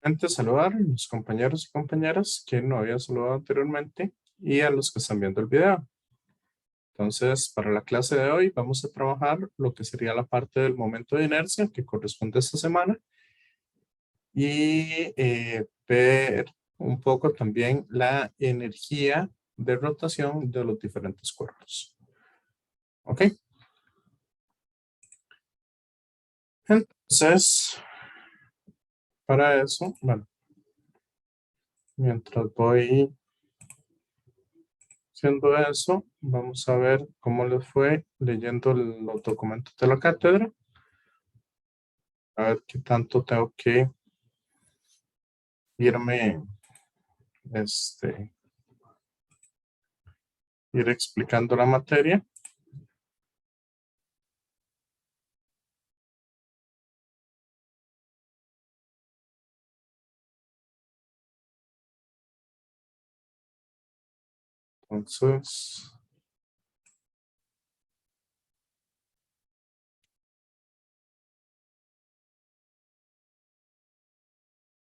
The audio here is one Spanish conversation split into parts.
Antes saludar a los compañeros y compañeras que no había saludado anteriormente y a los que están viendo el video. Entonces, para la clase de hoy vamos a trabajar lo que sería la parte del momento de inercia que corresponde a esta semana y ver un poco también la energía de rotación de los diferentes cuerpos. ¿Ok? Entonces, para eso, bueno, mientras voy haciendo eso, vamos a ver cómo les fue leyendo los documentos de la cátedra. A ver qué tanto tengo que irme, ir explicando la materia. Entonces,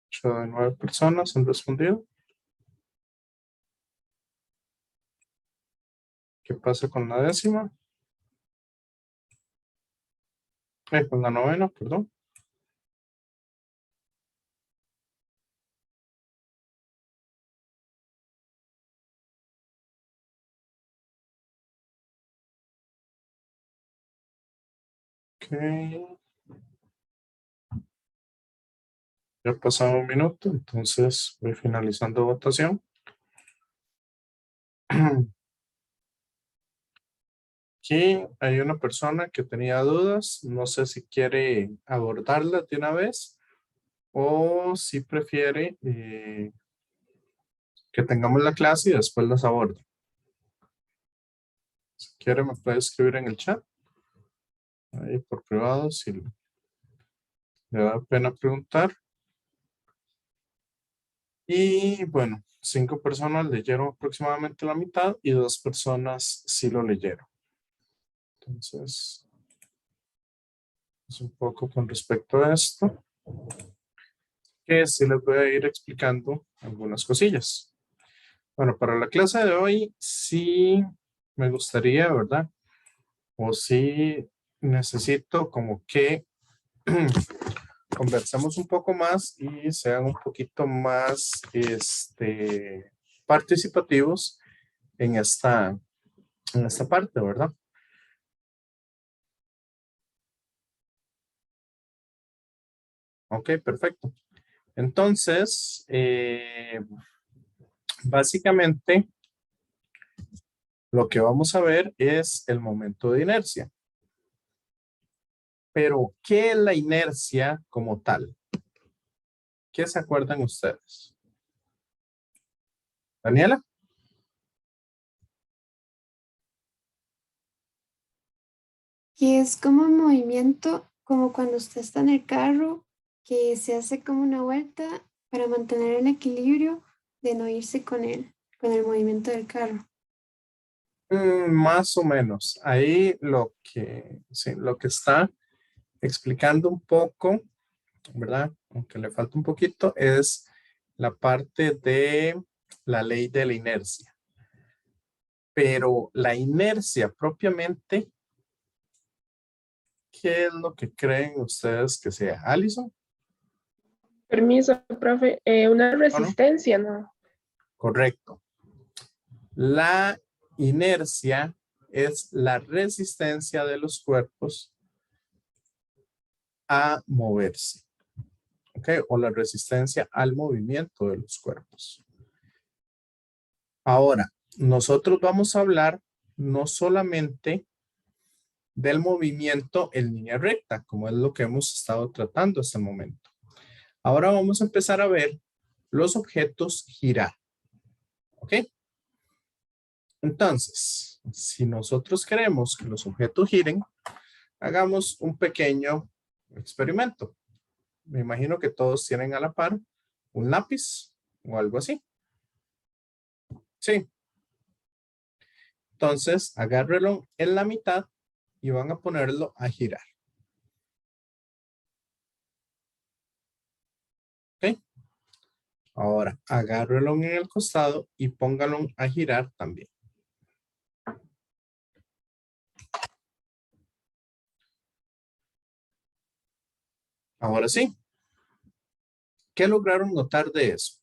8 de 9 personas han respondido. ¿Qué pasa con la décima? Con la novena, perdón. Ok. Ya ha pasado un minuto, entonces voy finalizando votación. Aquí hay una persona que tenía dudas. No sé si quiere abordarlas de una vez o si prefiere que tengamos la clase y después las abordo. Si quiere me puede escribir en el chat. Ahí por privado, si le da pena preguntar. Y bueno, 5 personas leyeron aproximadamente la mitad y 2 personas sí lo leyeron. Entonces, es un poco con respecto a esto, que sí les voy a ir explicando algunas cosillas. Bueno, para la clase de hoy sí me gustaría, ¿verdad? O sí necesito como que conversemos un poco más y sean un poquito más participativos en esta parte, ¿verdad? Ok, perfecto. Entonces, básicamente lo que vamos a ver es el momento de inercia. Pero, ¿qué es la inercia como tal? ¿Qué se acuerdan ustedes? Daniela. Y es como un movimiento, como cuando usted está en el carro, que se hace como una vuelta para mantener el equilibrio de no irse con el movimiento del carro. Más o menos. Ahí sí, lo que está explicando un poco, ¿verdad? Aunque le falta un poquito, es la parte de la ley de la inercia. Pero la inercia propiamente, ¿qué es lo que creen ustedes que sea? ¿Alison? Permiso, profe. Una ¿O no? resistencia, ¿no? Correcto. La inercia es la resistencia de los cuerpos a moverse, ¿ok? O la resistencia al movimiento de los cuerpos. Ahora, nosotros vamos a hablar no solamente del movimiento en línea recta, como es lo que hemos estado tratando hasta el momento. Ahora vamos a empezar a ver los objetos girar, ¿ok? Entonces, si nosotros queremos que los objetos giren, hagamos un pequeño experimento. Me imagino que todos tienen a la par un lápiz o algo así. Sí. Entonces, agárrelo en la mitad y van a ponerlo a girar. ¿Ok? Ahora, agárrelo en el costado y póngalo a girar también. Ahora sí. ¿Qué lograron notar de eso?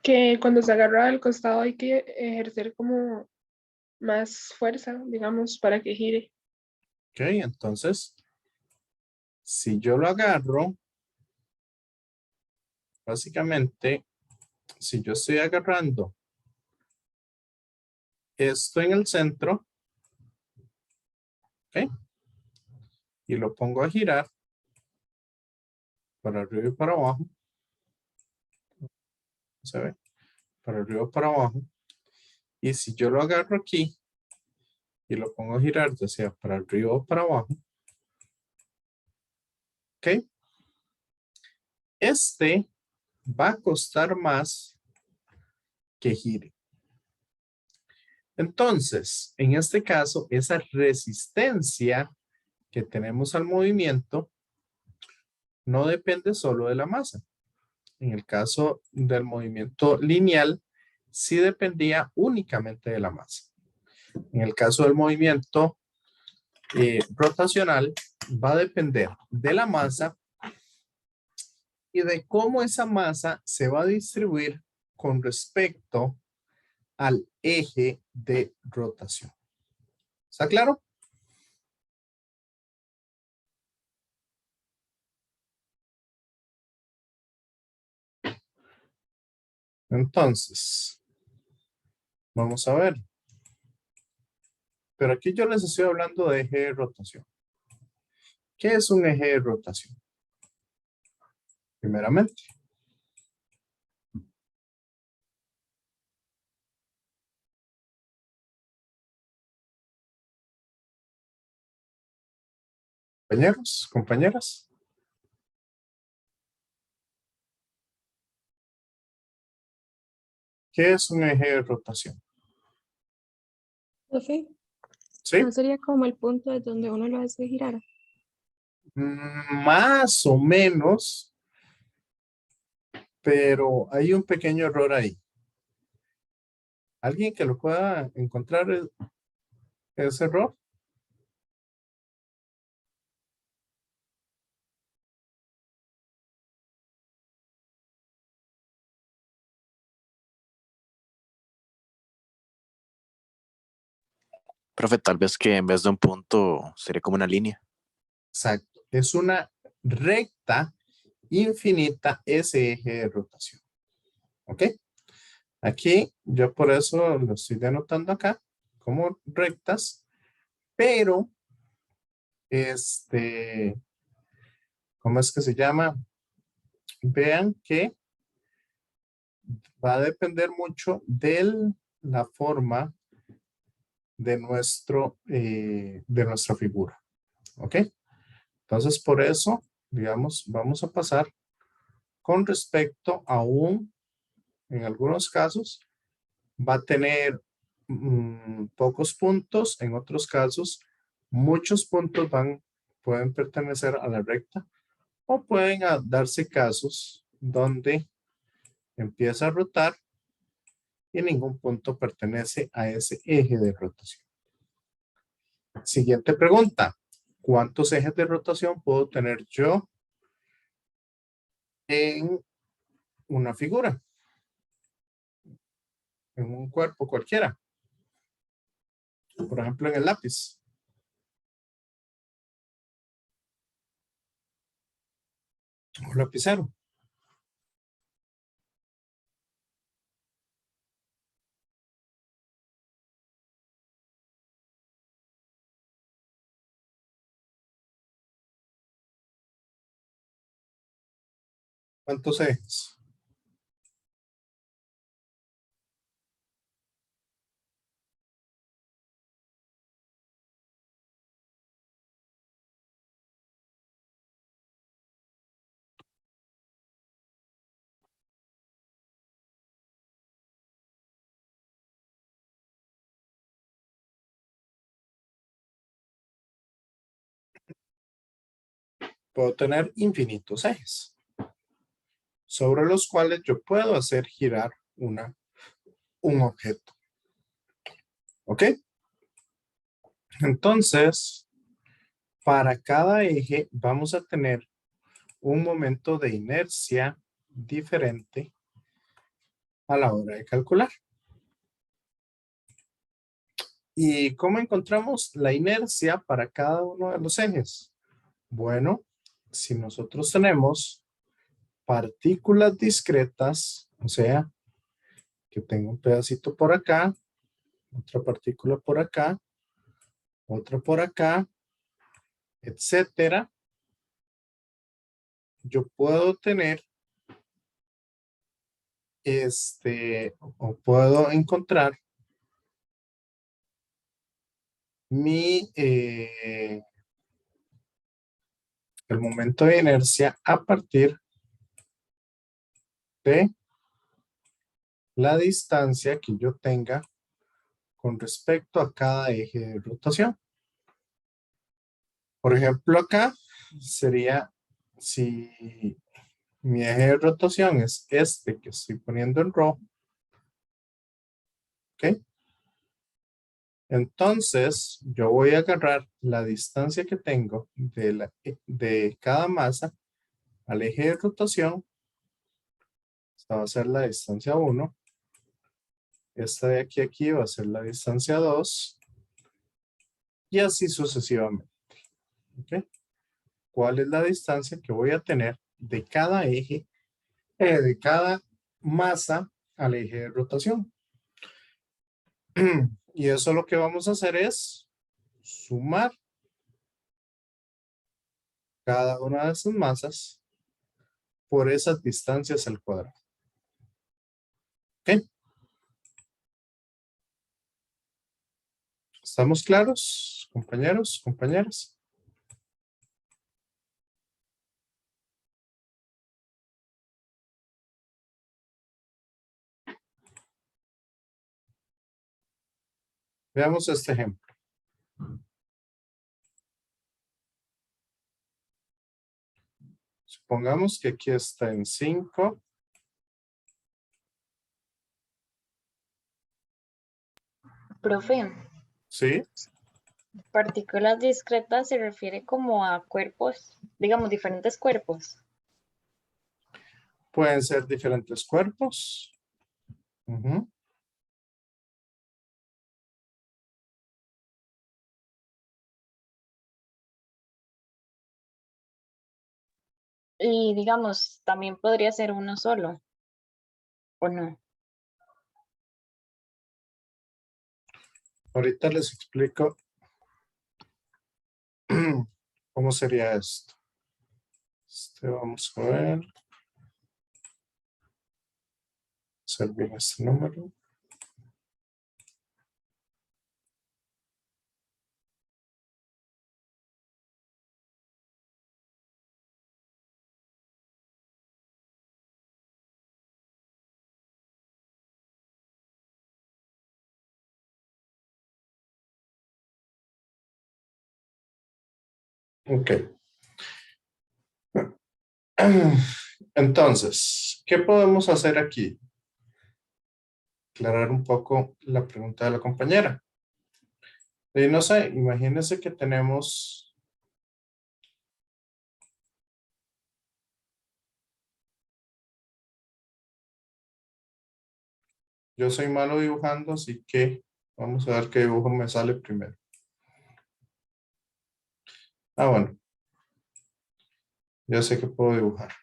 Que cuando se agarra al costado hay que ejercer como más fuerza, digamos, para que gire. Ok, entonces, si yo lo agarro, básicamente, si yo estoy agarrando esto en el centro, ok, y lo pongo a girar para arriba y para abajo, ¿se ve? Para arriba y para abajo. Y si yo lo agarro aquí y lo pongo a girar, ya sea para arriba o para abajo, ok, este va a costar más que gire. Entonces, en este caso, esa resistencia que tenemos al movimiento no depende solo de la masa. En el caso del movimiento lineal, sí dependía únicamente de la masa. En el caso del movimiento rotacional, va a depender de la masa y de cómo esa masa se va a distribuir con respecto al eje de rotación. ¿Está claro? Entonces, vamos a ver. Pero aquí yo les estoy hablando de eje de rotación. ¿Qué es un eje de rotación? Primeramente, compañeros, compañeras, ¿qué es un eje de rotación? Profe, ¿Sí? ¿no sería como el punto de donde uno lo hace girar? Más o menos, pero hay un pequeño error ahí. ¿Alguien que lo pueda encontrar ese error? Profe, tal vez que en vez de un punto sería como una línea. Exacto. Es una recta infinita ese eje de rotación. ¿Ok? Aquí yo por eso lo estoy denotando acá como rectas, pero ¿cómo es que se llama? Vean que va a depender mucho de la forma de nuestra figura. ¿Ok? Entonces, por eso, digamos, vamos a pasar con respecto a en algunos casos, va a tener pocos puntos, en otros casos, muchos puntos pueden pertenecer a la recta o pueden darse casos donde empieza a rotar y ningún punto pertenece a ese eje de rotación. Siguiente pregunta. ¿Cuántos ejes de rotación puedo tener yo en una figura? En un cuerpo cualquiera. Por ejemplo, en el lápiz. Un lapicero. ¿Cuántos ejes? puedo tener infinitos ejes sobre los cuales yo puedo hacer girar un objeto. ¿Ok? Entonces, para cada eje vamos a tener un momento de inercia diferente a la hora de calcular. ¿Y cómo encontramos la inercia para cada uno de los ejes? Bueno, si nosotros tenemos partículas discretas, o sea, que tengo un pedacito por acá, otra partícula por acá, otra por acá, etcétera, yo puedo tener o puedo encontrar el momento de inercia a partir de la distancia que yo tenga con respecto a cada eje de rotación. Por ejemplo, acá sería si mi eje de rotación es este que estoy poniendo en rojo. ¿Ok? Entonces, yo voy a agarrar la distancia que tengo de cada masa al eje de rotación. Esta va a ser la distancia 1. Esta de aquí a aquí va a ser la distancia 2. Y así sucesivamente. ¿Ok? ¿Cuál es la distancia que voy a tener de cada eje, de cada masa al eje de rotación? Y eso lo que vamos a hacer es sumar cada una de esas masas por esas distancias al cuadrado. ¿Ok? ¿Estamos claros, compañeros, compañeras? Veamos este ejemplo. Supongamos que aquí está en 5. Profe, ¿Sí? partículas discretas se refiere como a cuerpos, digamos, diferentes cuerpos. Pueden ser diferentes cuerpos. Ujú. Y digamos, también podría ser uno solo, ¿o no? Ahorita les explico cómo sería esto. Vamos a ver. Hacer bien este número. Ok. Entonces, ¿qué podemos hacer aquí? Aclarar un poco la pregunta de la compañera. Y no sé, imagínense que tenemos yo soy malo dibujando, así que vamos a ver qué dibujo me sale primero. Ah, bueno. Ya sé que puedo dibujar.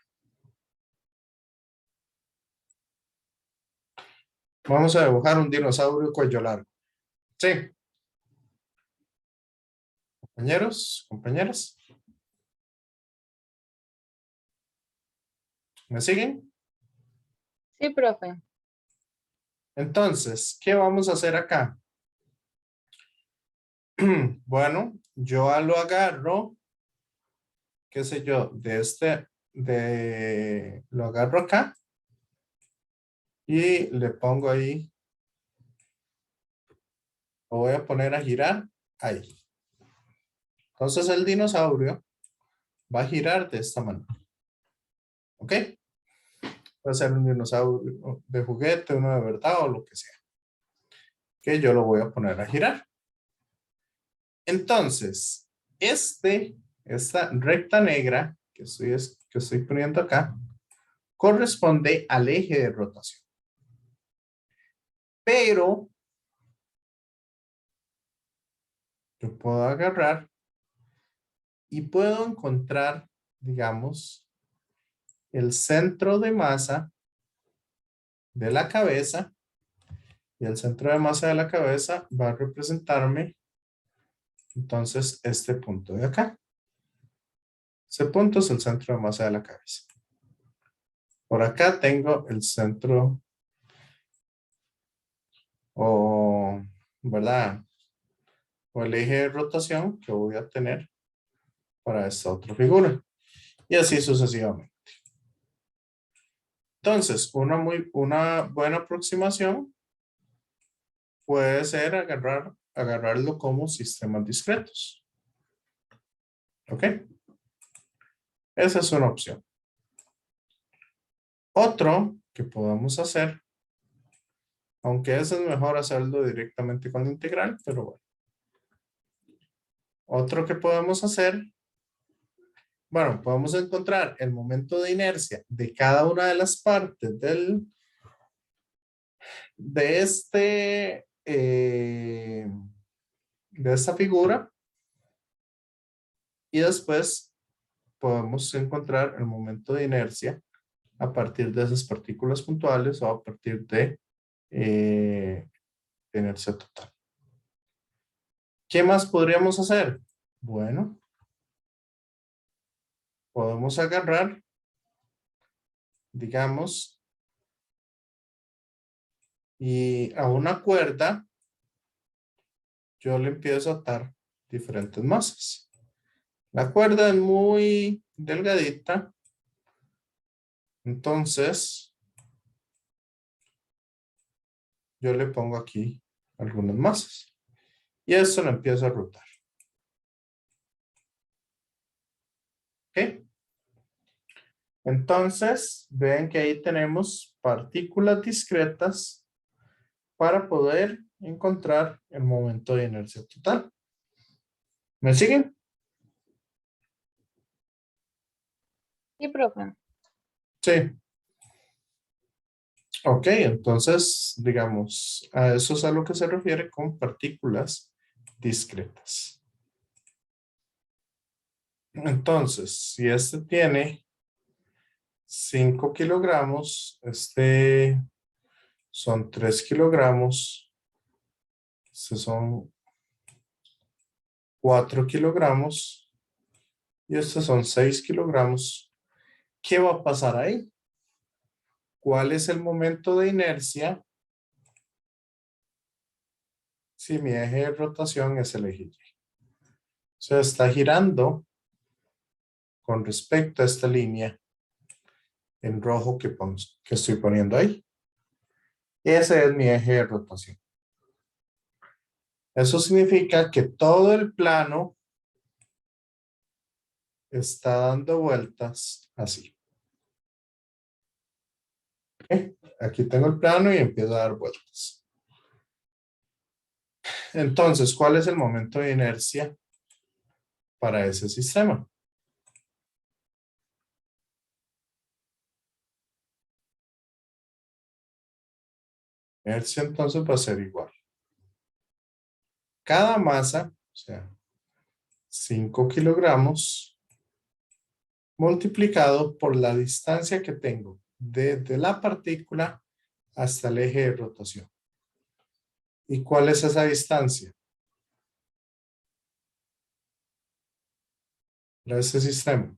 Vamos a dibujar un dinosaurio cuello largo. Sí. Compañeros, compañeras. ¿Me siguen? Sí, profe. Entonces, ¿qué vamos a hacer acá? Bueno, yo lo agarro, qué sé yo, lo agarro acá y le pongo ahí, lo voy a poner a girar ahí. Entonces el dinosaurio va a girar de esta manera. ¿Ok? Puede ser un dinosaurio de juguete, uno de verdad o lo que sea. Que yo lo voy a poner a girar. Entonces, esta recta negra que estoy poniendo acá, corresponde al eje de rotación. Pero yo puedo agarrar y puedo encontrar, digamos, el centro de masa de la cabeza. Y el centro de masa de la cabeza va a representarme entonces este punto de acá. Ese punto es el centro de masa de la cabeza. Por acá tengo el centro ¿verdad? O el eje de rotación que voy a tener para esta otra figura. Y así sucesivamente. Entonces, una buena aproximación puede ser agarrarlo como sistemas discretos. ¿Ok? Esa es una opción. Otro que podemos hacer, aunque eso es mejor hacerlo directamente con la integral, pero bueno. Otro que podemos hacer, bueno, podemos encontrar el momento de inercia de cada una de las partes de esta figura y después podemos encontrar el momento de inercia a partir de esas partículas puntuales o a partir de inercia total. ¿Qué más podríamos hacer? Bueno, podemos agarrar, digamos, y a una cuerda yo le empiezo a atar diferentes masas. La cuerda es muy delgadita, entonces yo le pongo aquí algunas masas y esto lo empiezo a rotar. ¿Ok? Entonces, ven que ahí tenemos partículas discretas para poder encontrar el momento de inercia total. ¿Me siguen? Sí, profe. Sí. Ok, entonces, digamos, a eso es a lo que se refiere con partículas discretas. Entonces, si este tiene 5 kilogramos, este son 3 kilogramos, este son 4 kilogramos y estos son 6 kilogramos. ¿Qué va a pasar ahí? ¿Cuál es el momento de inercia si mi eje de rotación es el eje Y? O sea, está girando con respecto a esta línea en rojo que estoy poniendo ahí. Ese es mi eje de rotación. Eso significa que todo el plano está dando vueltas así. ¿Ok? Aquí tengo el plano y empiezo a dar vueltas. Entonces, ¿cuál es el momento de inercia para ese sistema? Inercia entonces va a ser igual. Cada masa, o sea, 5 kilogramos, multiplicado por la distancia que tengo desde la partícula hasta el eje de rotación. ¿Y cuál es esa distancia? Para ese sistema.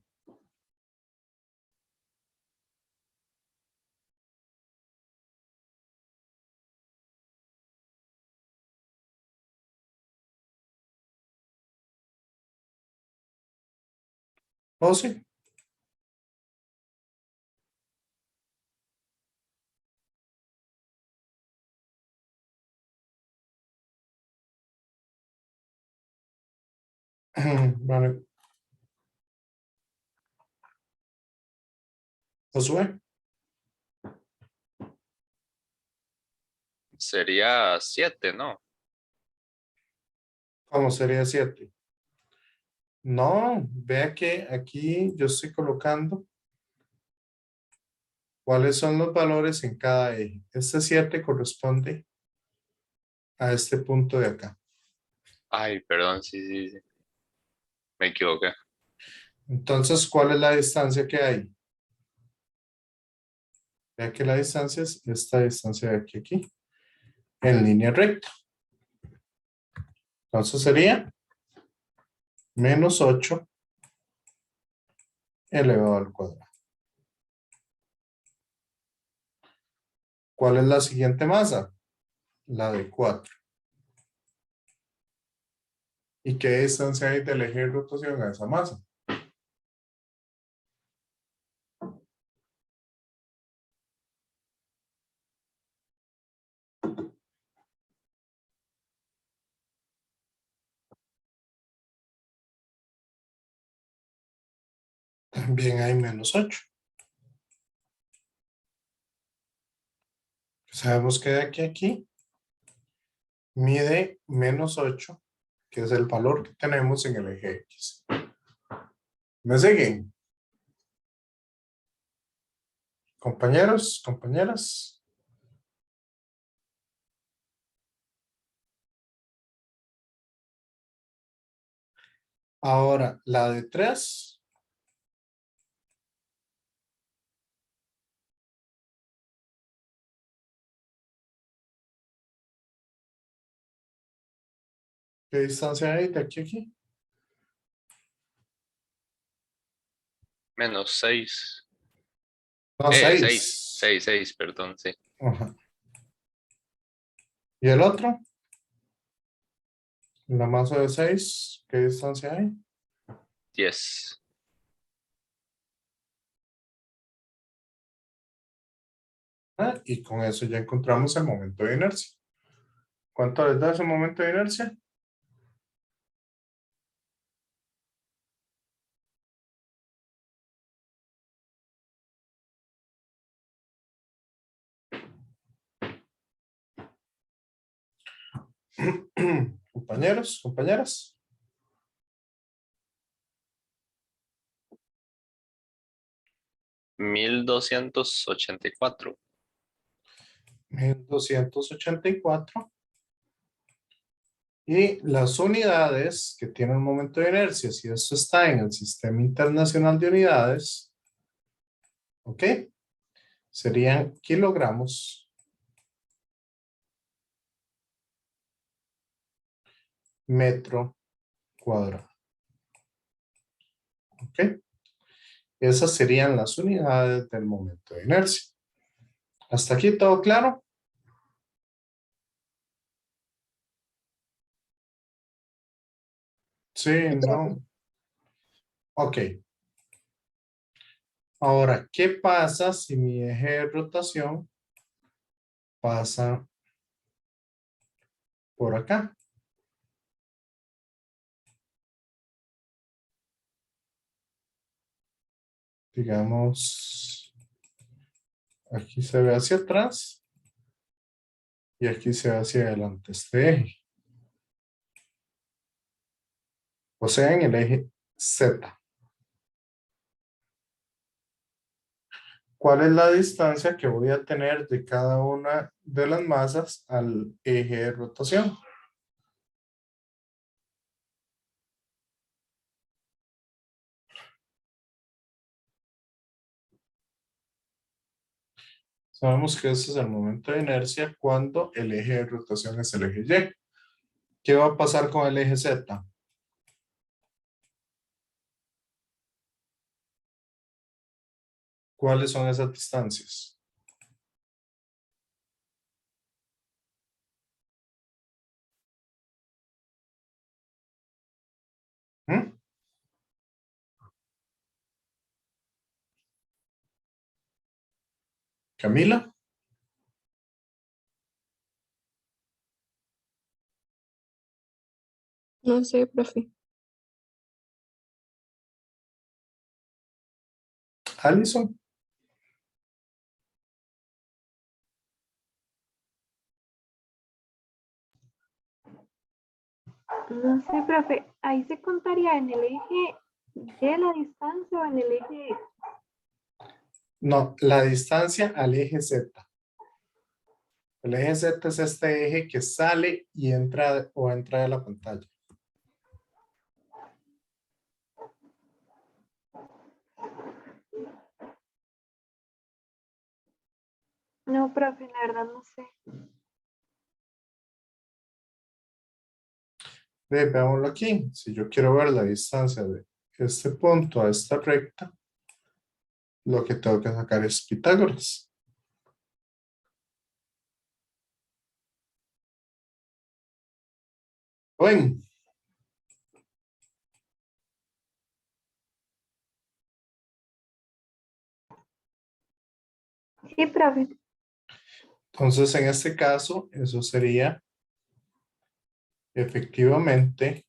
¿Oh, sí? Vale. Josué, Sería 7, ¿no? ¿cómo sería 7? No, vea que aquí yo estoy colocando cuáles son los valores en cada eje. Este 7 corresponde a este punto de acá. Ay, perdón, sí. Me equivoqué. Entonces, ¿cuál es la distancia que hay? Vea que la distancia es esta distancia de aquí a aquí, en línea recta. Entonces sería menos 8 elevado al cuadrado. ¿Cuál es la siguiente masa? La de 4. ¿Y qué distancia hay del eje de rotación a esa masa? También hay menos 8. Sabemos que de aquí a aquí mide menos 8, que es el valor que tenemos en el eje X. ¿Me siguen? Compañeros, compañeras. Ahora, la de 3. ¿Qué distancia hay de aquí a aquí? Menos 6. No, 6. 6. 6, perdón, sí. Ajá. ¿Y el otro? La masa de 6, ¿qué distancia hay? 10. Y con eso ya encontramos el momento de inercia. ¿Cuánto les da ese momento de inercia? Compañeros, compañeras. 1284. 1284. Y las unidades que tienen un momento de inercia, si esto está en el Sistema Internacional de Unidades, ¿ok? Serían kilogramos metro cuadrado. ¿Ok? Esas serían las unidades del momento de inercia. ¿Hasta aquí todo claro? Sí, no. Ok. Ahora, ¿qué pasa si mi eje de rotación pasa por acá? Digamos, aquí se ve hacia atrás y aquí se ve hacia adelante este eje. O sea, en el eje Z. ¿Cuál es la distancia que voy a tener de cada una de las masas al eje de rotación? Sabemos que ese es el momento de inercia cuando el eje de rotación es el eje Y. ¿Qué va a pasar con el eje Z? ¿Cuáles son esas distancias? ¿Mm? ¿Camila? No sé, profe. ¿Alison? No sé, profe, ahí se contaría en el eje de la distancia o en el eje X. No, la distancia al eje Z. El eje Z es este eje que sale y entra o entra de la pantalla. No, profe, la verdad no sé. Veámoslo aquí. Si yo quiero ver la distancia de este punto a esta recta, lo que tengo que sacar es Pitágoras. Ven, Sí, profe. entonces en este caso, eso sería efectivamente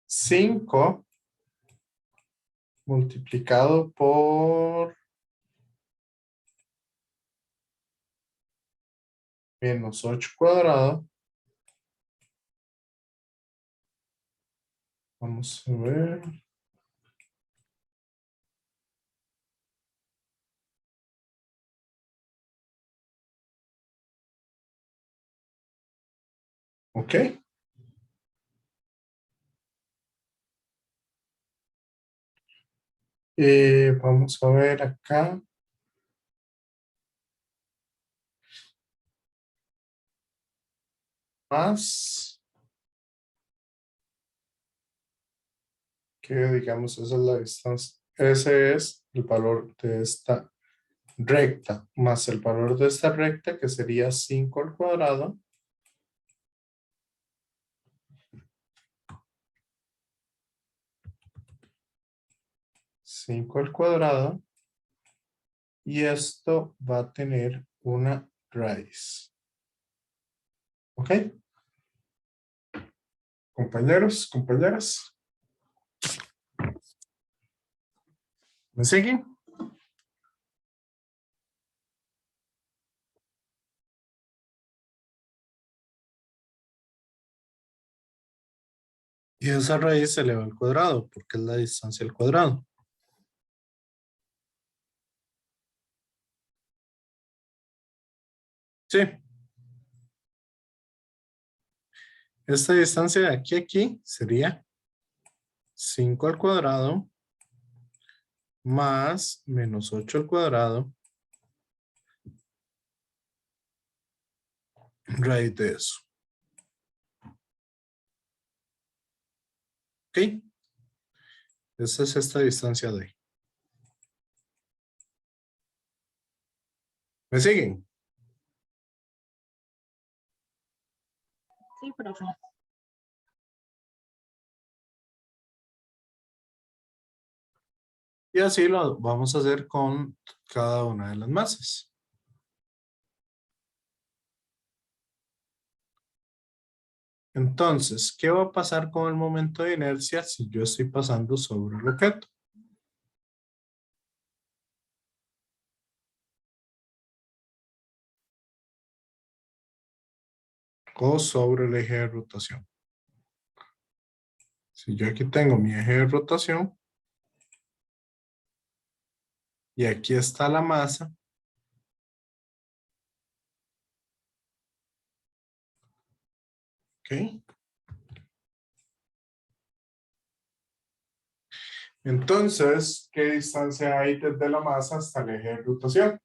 5 multiplicado por menos 8 cuadrado. Vamos a ver. Ok. Vamos a ver acá. Más. Que digamos, esa es la distancia. Ese es el valor de esta recta más el valor de esta recta, que sería 5 al cuadrado. Cinco al cuadrado. Y esto va a tener una raíz. ¿Ok? Compañeros, compañeras. ¿Me siguen? Y esa raíz se eleva al cuadrado, porque es la distancia al cuadrado. Sí. Esta distancia de aquí a aquí sería 5 al cuadrado más menos 8 al cuadrado raíz de eso. ¿Ok? Esa es esta distancia de ahí. ¿Me siguen? Sí, profe. Y así lo vamos a hacer con cada una de las masas. Entonces, ¿qué va a pasar con el momento de inercia si yo estoy pasando sobre el objeto? O sobre el eje de rotación. Si yo aquí tengo mi eje de rotación y aquí está la masa, ¿ok? Entonces, ¿qué distancia hay desde la masa hasta el eje de rotación?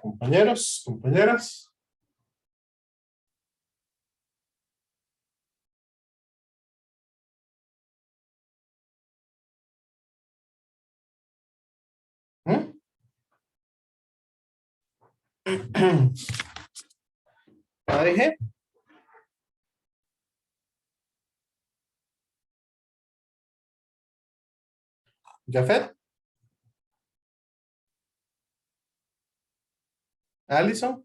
Compañeros, compañeras. ¿Mm? ¿La dejé? ¿Jafet? ¿Alison?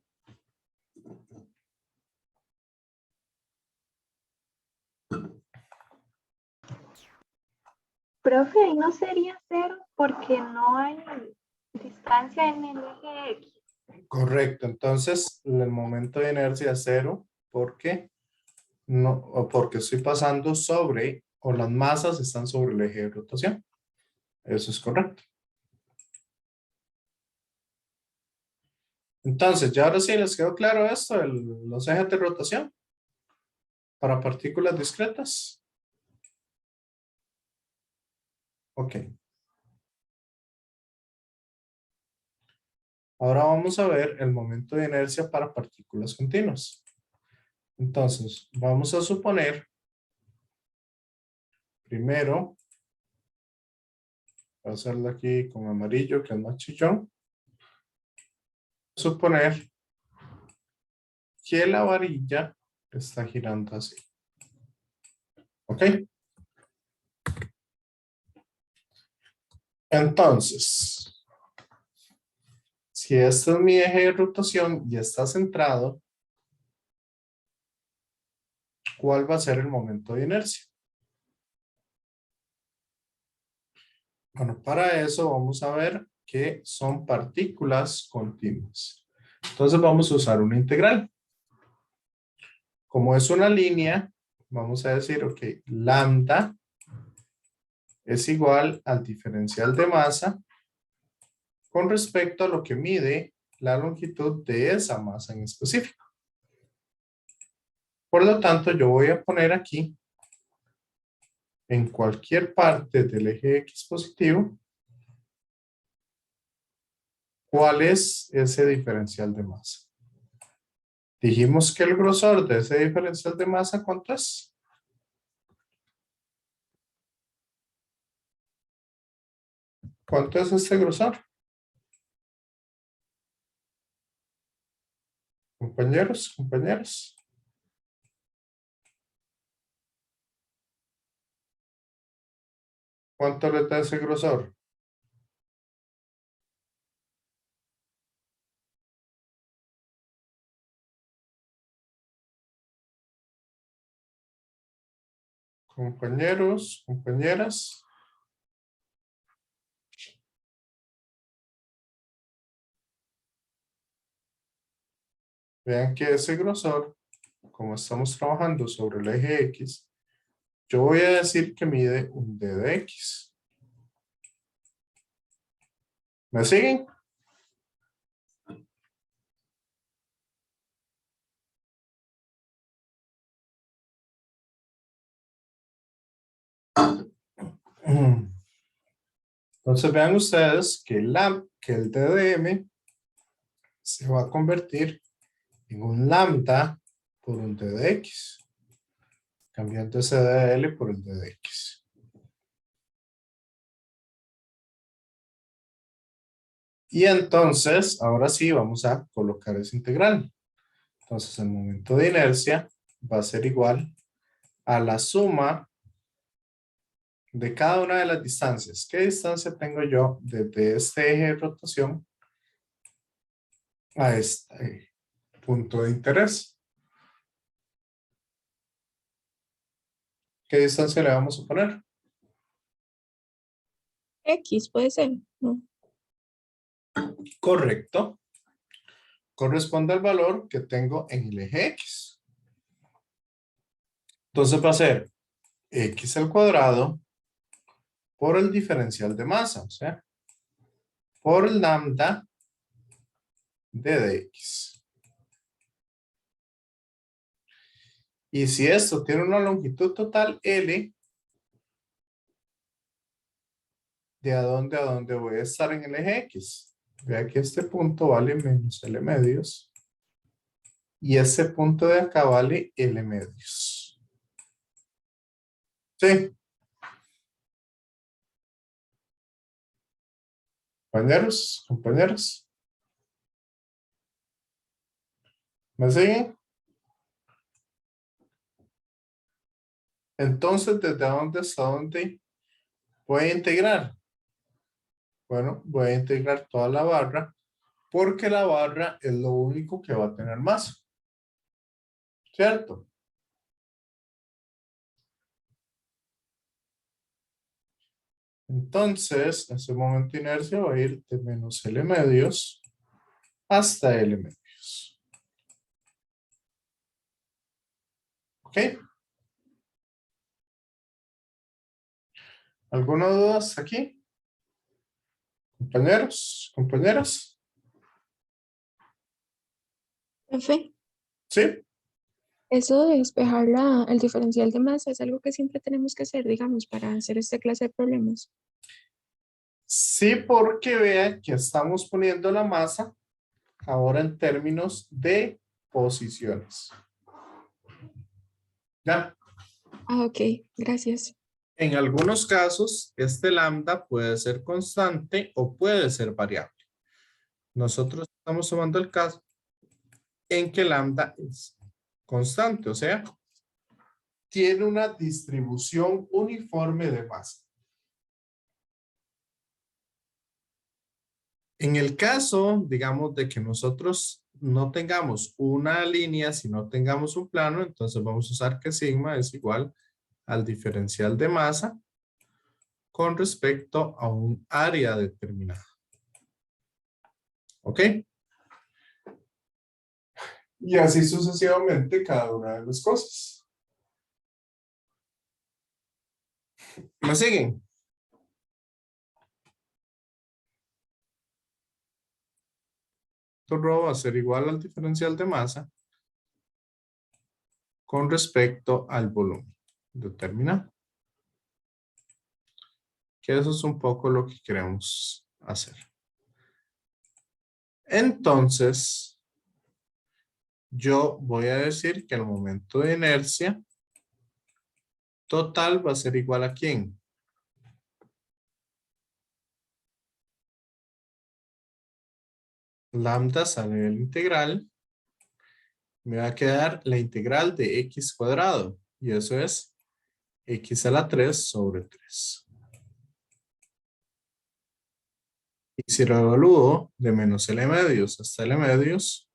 Profe, ahí no sería cero porque no hay Distancia en el eje X. Correcto, entonces el momento de inercia es cero porque no, o porque estoy pasando sobre, o las masas están sobre el eje de rotación. Eso es correcto. Entonces, ya ahora sí les quedó claro esto, los ejes de rotación para partículas discretas. Ok. Ahora vamos a ver el momento de inercia para partículas continuas. Entonces, vamos a suponer, primero, voy a hacerlo aquí con amarillo, que es más chillón. Suponer que la varilla está girando así. ¿Ok? Entonces, si este es mi eje de rotación y está centrado, ¿cuál va a ser el momento de inercia? Bueno, para eso vamos a ver que son partículas continuas. Entonces vamos a usar una integral. Como es una línea, vamos a decir, ok, lambda es igual al diferencial de masa con respecto a lo que mide la longitud de esa masa en específico. Por lo tanto, yo voy a poner aquí, en cualquier parte del eje X positivo, ¿cuál es ese diferencial de masa? Dijimos que el grosor de ese diferencial de masa, ¿cuánto es? ¿Cuánto es este grosor? Compañeros, compañeras. ¿Cuánto le da ese grosor? Compañeros, compañeras. Vean que ese grosor, como estamos trabajando sobre el eje X, yo voy a decir que mide un d de X. ¿Me siguen? Entonces vean ustedes que el d de m se va a convertir en un lambda por un d de X. Cambiando ese d de L por el d de X. Y entonces, ahora sí, vamos a colocar esa integral. Entonces, el momento de inercia va a ser igual a la suma de cada una de las distancias. ¿Qué distancia tengo yo desde este eje de rotación a este punto de interés? ¿Qué distancia le vamos a poner? X puede ser, ¿no? Correcto. Corresponde al valor que tengo en el eje X. Entonces va a ser X al cuadrado por el diferencial de masa, o sea, por lambda de X. Y si esto tiene una longitud total L, ¿de a dónde voy a estar en el eje X? Vea que este punto vale menos L medios. Y este punto de acá vale L medios. ¿Sí? Compañeros, compañeras. ¿Me siguen? Entonces, ¿desde dónde hasta dónde voy a integrar? Bueno, voy a integrar toda la barra porque la barra es lo único que va a tener masa. ¿Cierto? Entonces, ese momento de inercia va a ir de menos L medios hasta L medios. ¿Ok? ¿Alguna duda aquí? Compañeros, compañeras. Profe, ¿Sí? eso de despejar el diferencial de masa es algo que siempre tenemos que hacer, digamos, para hacer esta clase de problemas. Sí, porque vean que estamos poniendo la masa ahora en términos de posiciones. ¿Ya? Ah, ok, gracias. En algunos casos, este lambda puede ser constante o puede ser variable. Nosotros estamos tomando el caso en que lambda es constante, o sea, tiene una distribución uniforme de masa. En el caso, digamos, de que nosotros no tengamos una línea, sino tengamos un plano, entonces vamos a usar que sigma es igual al diferencial de masa con respecto a un área determinada. ¿Ok? Y así sucesivamente cada una de las cosas. ¿Me siguen? Esto va a ser igual al diferencial de masa con respecto al volumen determinado. Que eso es un poco lo que queremos hacer. Entonces, yo voy a decir que el momento de inercia total va a ser igual a ¿quién? Lambda sale del integral. Me va a quedar la integral de x cuadrado. Y eso es x a la 3 sobre 3. Y si lo evalúo de menos L medios hasta L medios,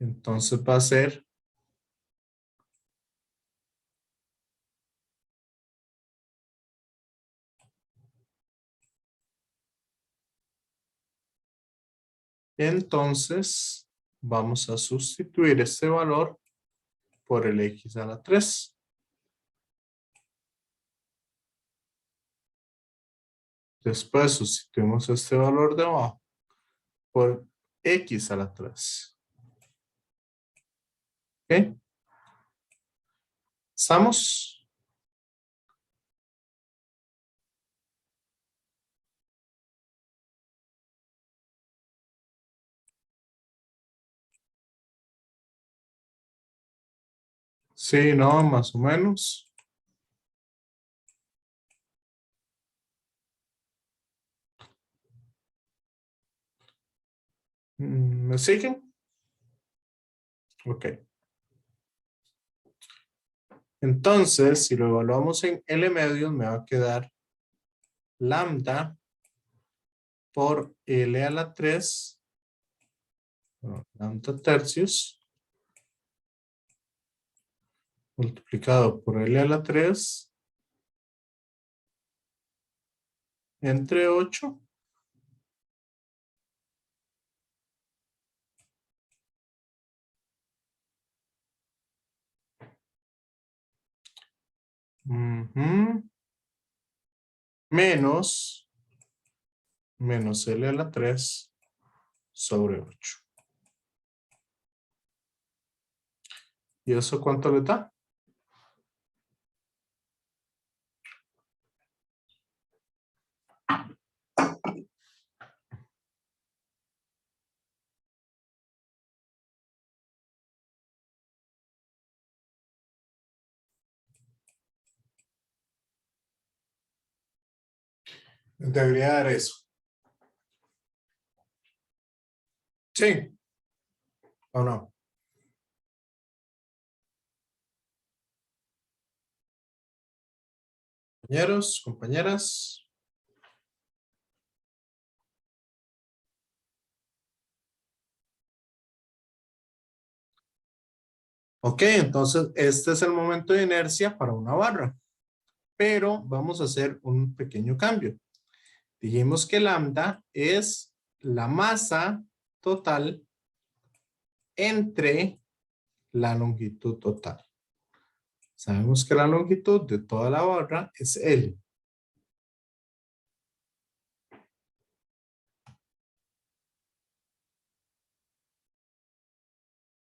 entonces va a ser entonces vamos a sustituir este valor por el x a la 3. Después sustituimos este valor de abajo por x a la 3. ¿Ok? ¿Estamos? Sí, no, más o menos. ¿Me siguen? Ok. Entonces, si lo evaluamos en L medios, me va a quedar lambda por L a la 3, lambda tercios, multiplicado por L a la 3, entre 8. Menos L a la 3 sobre 8. ¿Y eso cuánto le da? Debería dar eso. ¿Sí? ¿O no? Compañeros, compañeras. Ok, entonces este es el momento de inercia para una barra. pero vamos a hacer un pequeño cambio. Dijimos que lambda es la masa total entre la longitud total. Sabemos que la longitud de toda la barra es L.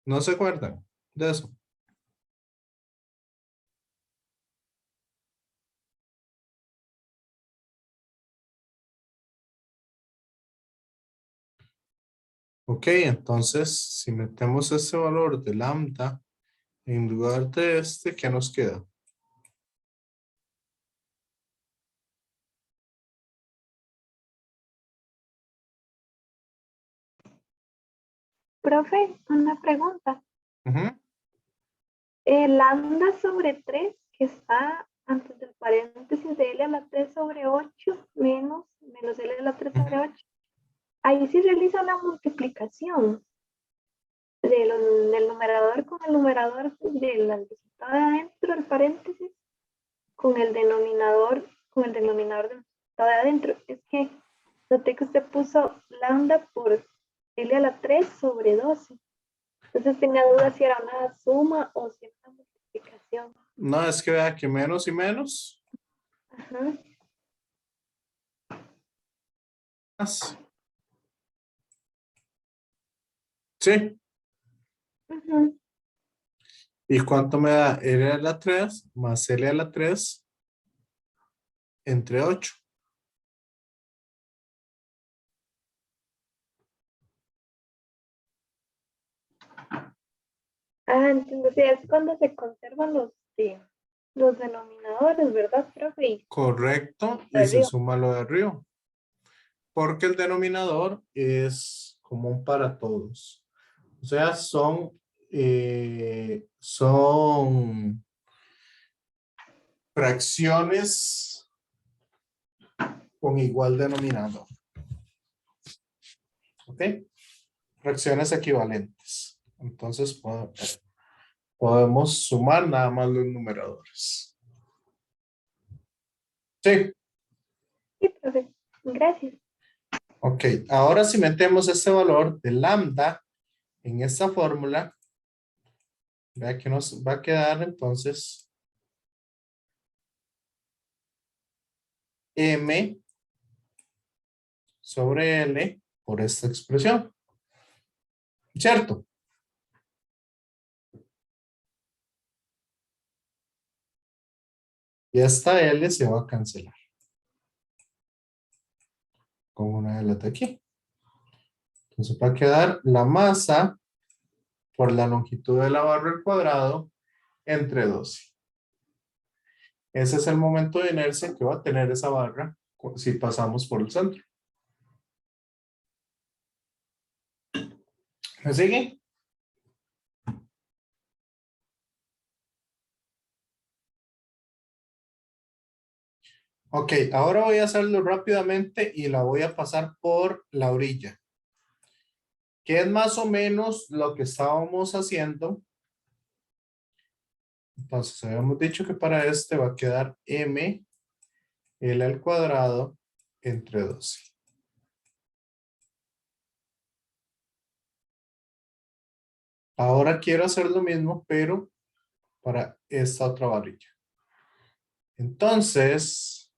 ¿No se acuerdan de eso? Ok, entonces si metemos ese valor de lambda en lugar de este, ¿qué nos queda? Profe, una pregunta. Ujú. El lambda sobre 3 que está antes del paréntesis de L a la 3 sobre 8 menos L a la 3 sobre 8. Ahí sí realiza una multiplicación del numerador con el numerador del resultado de adentro del paréntesis con el denominador del resultado de adentro. Es que noté que usted puso lambda por L a la 3 sobre 12. Entonces tenía duda si era una suma o si era una multiplicación. No, es que vea que menos y menos. Ajá. Más. Sí. Ujú. ¿Y cuánto me da L a la 3 más L a la 3 entre 8? Ah, entonces es cuando se conservan los denominadores, ¿verdad, profe? Y Correcto. de Y se arriba. suma lo de arriba. Porque el denominador es común para todos. O sea, son fracciones con igual denominador. ¿Ok? Fracciones equivalentes. Entonces podemos sumar nada más los numeradores. Sí. Sí, profe. Gracias. Ok. Ahora si metemos este valor de lambda en esta fórmula, vea que nos va a quedar entonces M sobre L por esta expresión. ¿Cierto? Y esta L se va a cancelar. Con una L de aquí. Entonces va a quedar la masa por la longitud de la barra al cuadrado entre 12. Ese es el momento de inercia que va a tener esa barra si pasamos por el centro. ¿Me sigue? Ok, ahora voy a hacerlo rápidamente y la voy a pasar por la orilla. Que es más o menos lo que estábamos haciendo. Entonces habíamos dicho que para este va a quedar M L al cuadrado entre 12. Ahora quiero hacer lo mismo, pero para esta otra varilla. Entonces,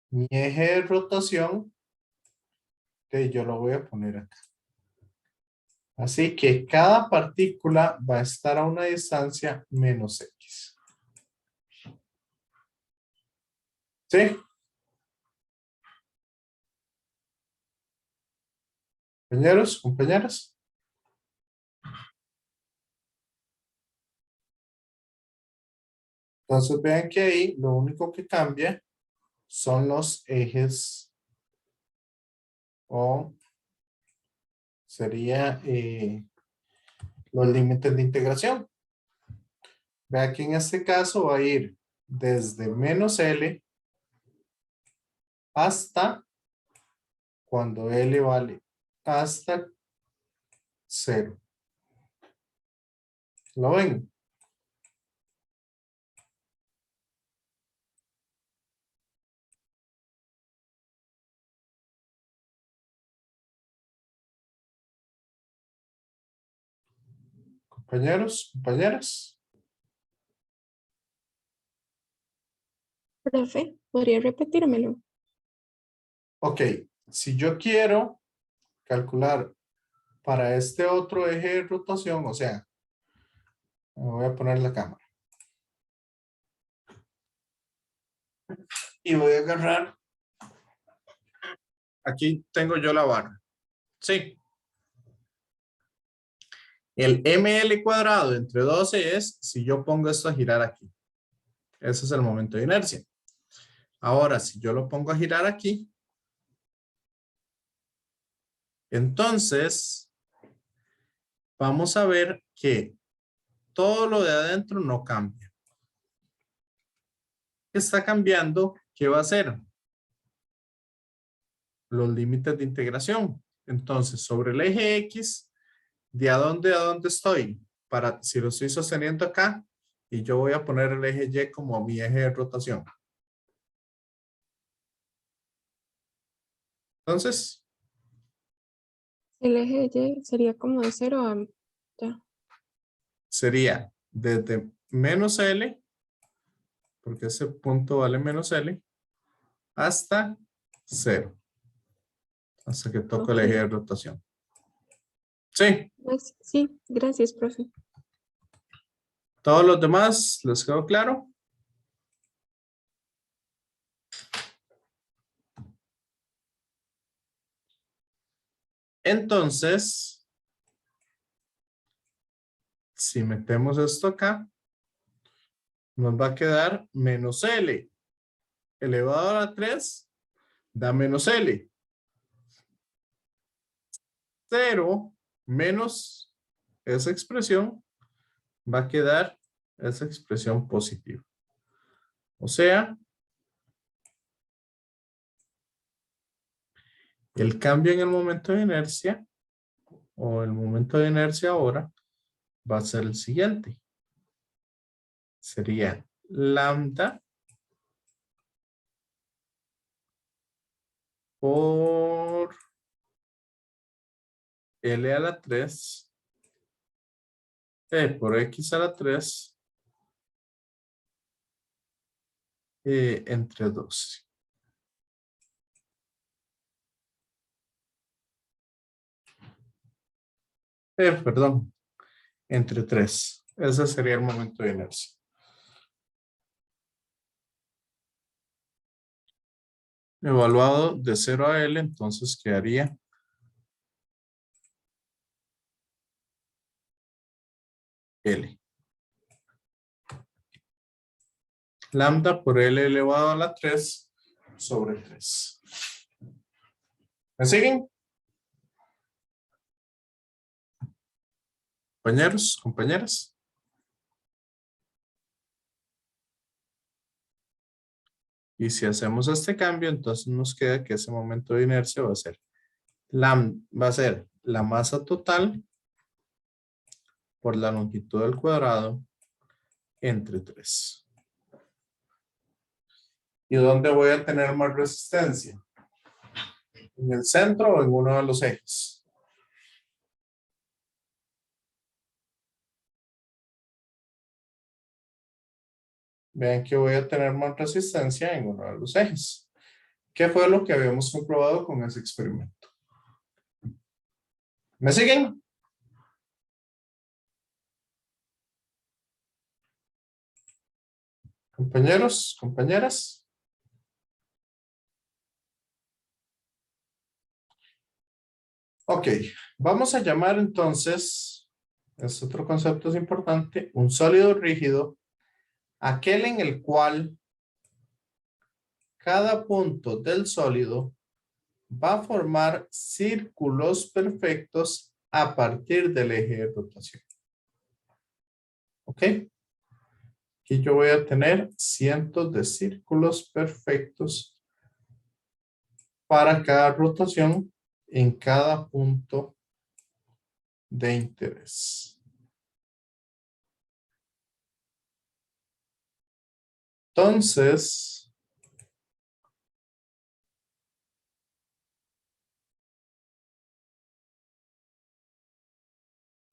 mi eje de rotación, yo lo voy a poner acá. Así que cada partícula va a estar a una distancia menos X. ¿Sí? Compañeros, compañeras. Entonces vean que ahí lo único que cambia son los ejes o sería los límites de integración. Vean que en este caso va a ir desde menos L hasta cuando L vale hasta 0. ¿Lo ven? Compañeros, compañeras. Profe, ¿podría repetírmelo? Ok, si yo quiero calcular para este otro eje de rotación, o sea, me voy a poner la cámara. Y voy a agarrar. Aquí tengo yo la barra. Sí. El ml cuadrado entre 12 es si yo pongo esto a girar aquí. Ese es el momento de inercia. Ahora, si yo lo pongo a girar aquí, entonces vamos a ver que todo lo de adentro no cambia. Está cambiando, ¿qué va a hacer? Los límites de integración. Entonces, sobre el eje X, ¿de a dónde estoy? Si lo estoy sosteniendo acá, y yo voy a poner el eje Y como mi eje de rotación. Entonces, El eje de Y sería como de 0 a... Ya. sería desde menos L, porque ese punto vale menos L, hasta 0. Hasta que toque el Ok. eje de rotación. Sí. Sí, gracias, profe. ¿Todos los demás les quedó claro? Entonces, si metemos esto acá, nos va a quedar menos L elevado a la 3 da menos L. 0 menos esa expresión va a quedar esa expresión positiva. O sea, el cambio en el momento de inercia o el momento de inercia ahora va a ser el siguiente. Sería lambda por L a la 3 por X a la 3 entre 12. Perdón, entre 3. Ese sería el momento de inercia. Evaluado de 0 a L, entonces quedaría L. Lambda por L elevado a la 3 sobre 3. ¿Me siguen? Compañeros, compañeras. Y si hacemos este cambio, entonces nos queda que ese momento de inercia va a ser la masa total por la longitud del cuadrado entre 3. ¿Y dónde voy a tener más resistencia? ¿En el centro o en uno de los ejes? Vean que voy a tener más resistencia en uno de los ejes. ¿Qué fue lo que habíamos comprobado con ese experimento? ¿Me siguen? Compañeros, compañeras. Ok, vamos a llamar entonces, este otro concepto es importante, un sólido rígido, aquel en el cual cada punto del sólido va a formar círculos perfectos a partir del eje de rotación. ¿Ok? Aquí yo voy a tener cientos de círculos perfectos para cada rotación en cada punto de interés. Entonces,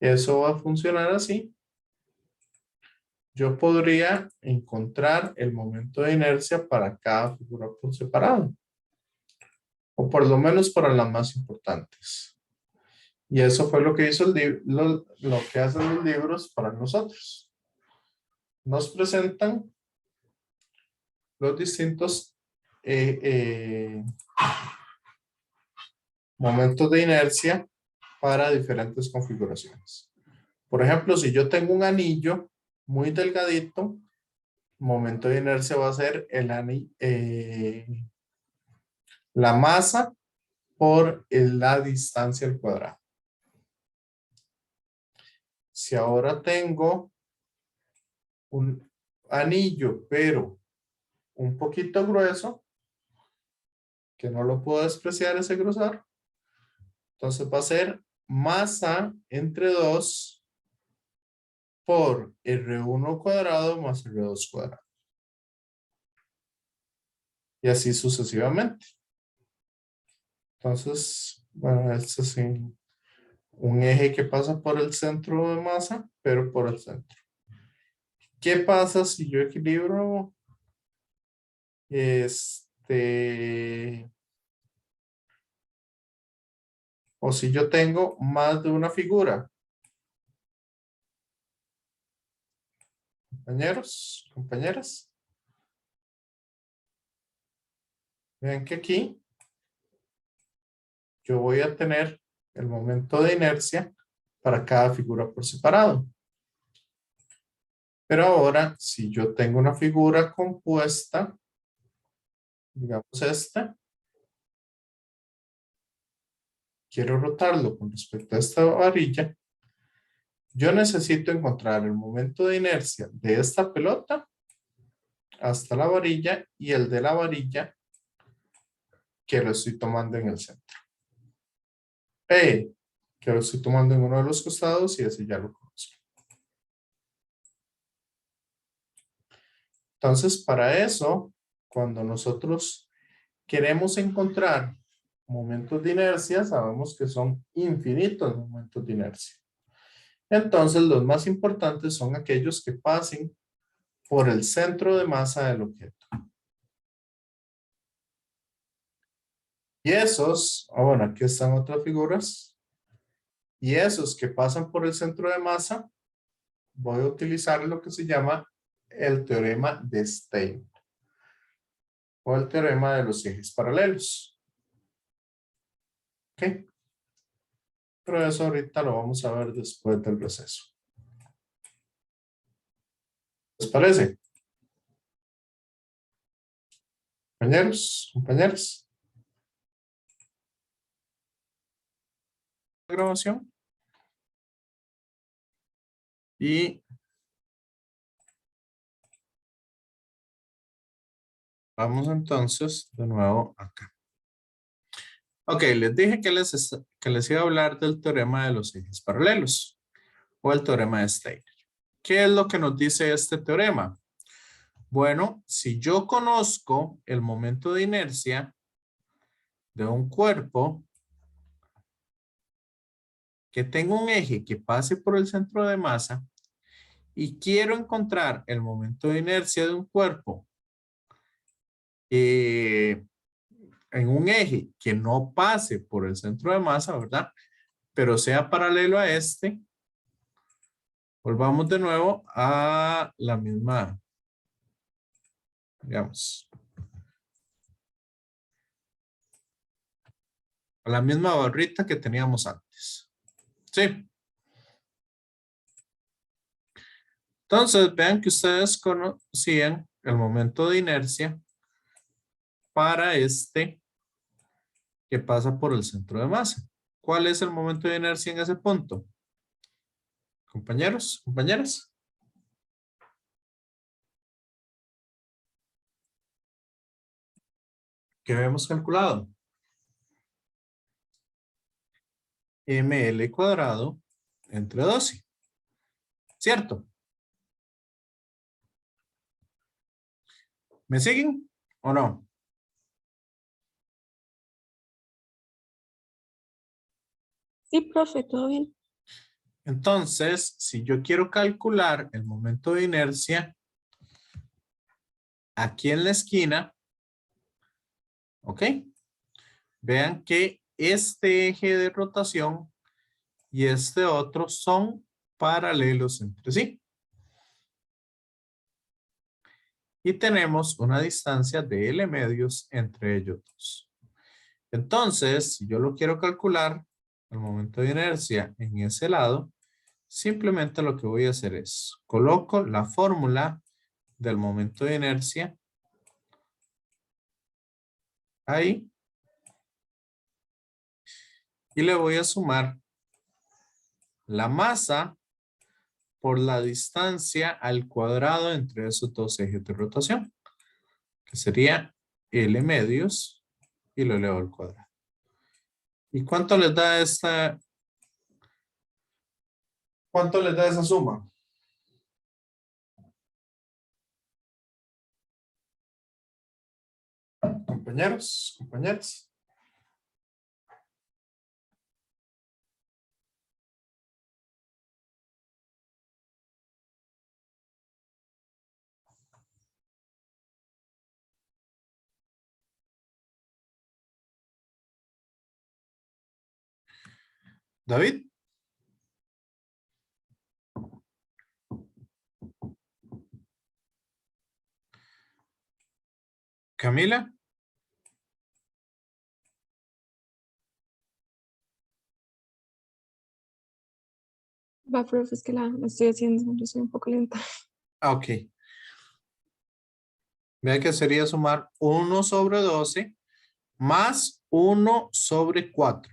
Eso va a funcionar así. Yo podría encontrar el momento de inercia para cada figura por separado. O por lo menos para las más importantes. Y eso fue lo que hizo lo que hacen los libros para nosotros. Nos presentan los distintos momentos de inercia para diferentes configuraciones. Por ejemplo, si yo tengo un anillo muy delgadito, momento de inercia va a ser la masa por la distancia al cuadrado. Si ahora tengo un anillo, pero un poquito grueso, que no lo puedo despreciar ese grosor, entonces va a ser masa entre 2 por R1 cuadrado más R2 cuadrado. Y así sucesivamente. Entonces, bueno, este es un eje que pasa por el centro de masa, pero por el centro. ¿Qué pasa si yo equilibro o si yo tengo más de una figura? Compañeros, compañeras. Vean que aquí yo voy a tener el momento de inercia para cada figura por separado. Pero ahora, si yo tengo una figura compuesta, digamos esta, quiero rotarlo con respecto a esta varilla, yo necesito encontrar el momento de inercia de esta pelota hasta la varilla y el de la varilla que lo estoy tomando en el centro. Que lo estoy tomando en uno de los costados y ese ya lo conozco. Entonces, para eso, cuando nosotros queremos encontrar momentos de inercia, sabemos que son infinitos momentos de inercia. Entonces, los más importantes son aquellos que pasen por el centro de masa del objeto. Y esos, bueno, aquí están otras figuras. Y esos que pasan por el centro de masa, voy a utilizar lo que se llama el teorema de Stein. O el teorema de los ejes paralelos. ¿Ok? Pero eso ahorita lo vamos a ver después del receso. ¿Les parece? Compañeros, compañeras. Grabación. Y vamos entonces de nuevo acá. Ok, les dije que les iba a hablar del teorema de los ejes paralelos o el teorema de Steiner. ¿Qué es lo que nos dice este teorema? Bueno, si yo conozco el momento de inercia de un cuerpo que tenga un eje que pase por el centro de masa y quiero encontrar el momento de inercia de un cuerpo en un eje que no pase por el centro de masa, ¿verdad? Pero sea paralelo a este, volvamos de nuevo a la misma, digamos, a la misma barrita que teníamos antes. ¿Sí? Entonces, vean que ustedes conocían el momento de inercia para este que pasa por el centro de masa. ¿Cuál es el momento de inercia en ese punto? Compañeros, compañeras. ¿Qué habíamos calculado? ML cuadrado entre 12. ¿Cierto? ¿Me siguen o no? Sí, profe, todo bien. Entonces, si yo quiero calcular el momento de inercia aquí en la esquina, ¿ok? Vean que este eje de rotación y este otro son paralelos entre sí. Y tenemos una distancia de L medios entre ellos dos. Entonces, si yo lo quiero calcular, el momento de inercia en ese lado, simplemente lo que voy a hacer es coloco la fórmula del momento de inercia ahí y le voy a sumar la masa por la distancia al cuadrado entre esos dos ejes de rotación, que sería L medios y lo elevo al cuadrado. ¿Y cuánto les da esa suma? Compañeros, compañeras. David. Camila. Va, profe, es que la estoy haciendo, yo soy un poco lenta. Ah, ok. Vea que sería sumar 1 sobre 12 más 1 sobre 4.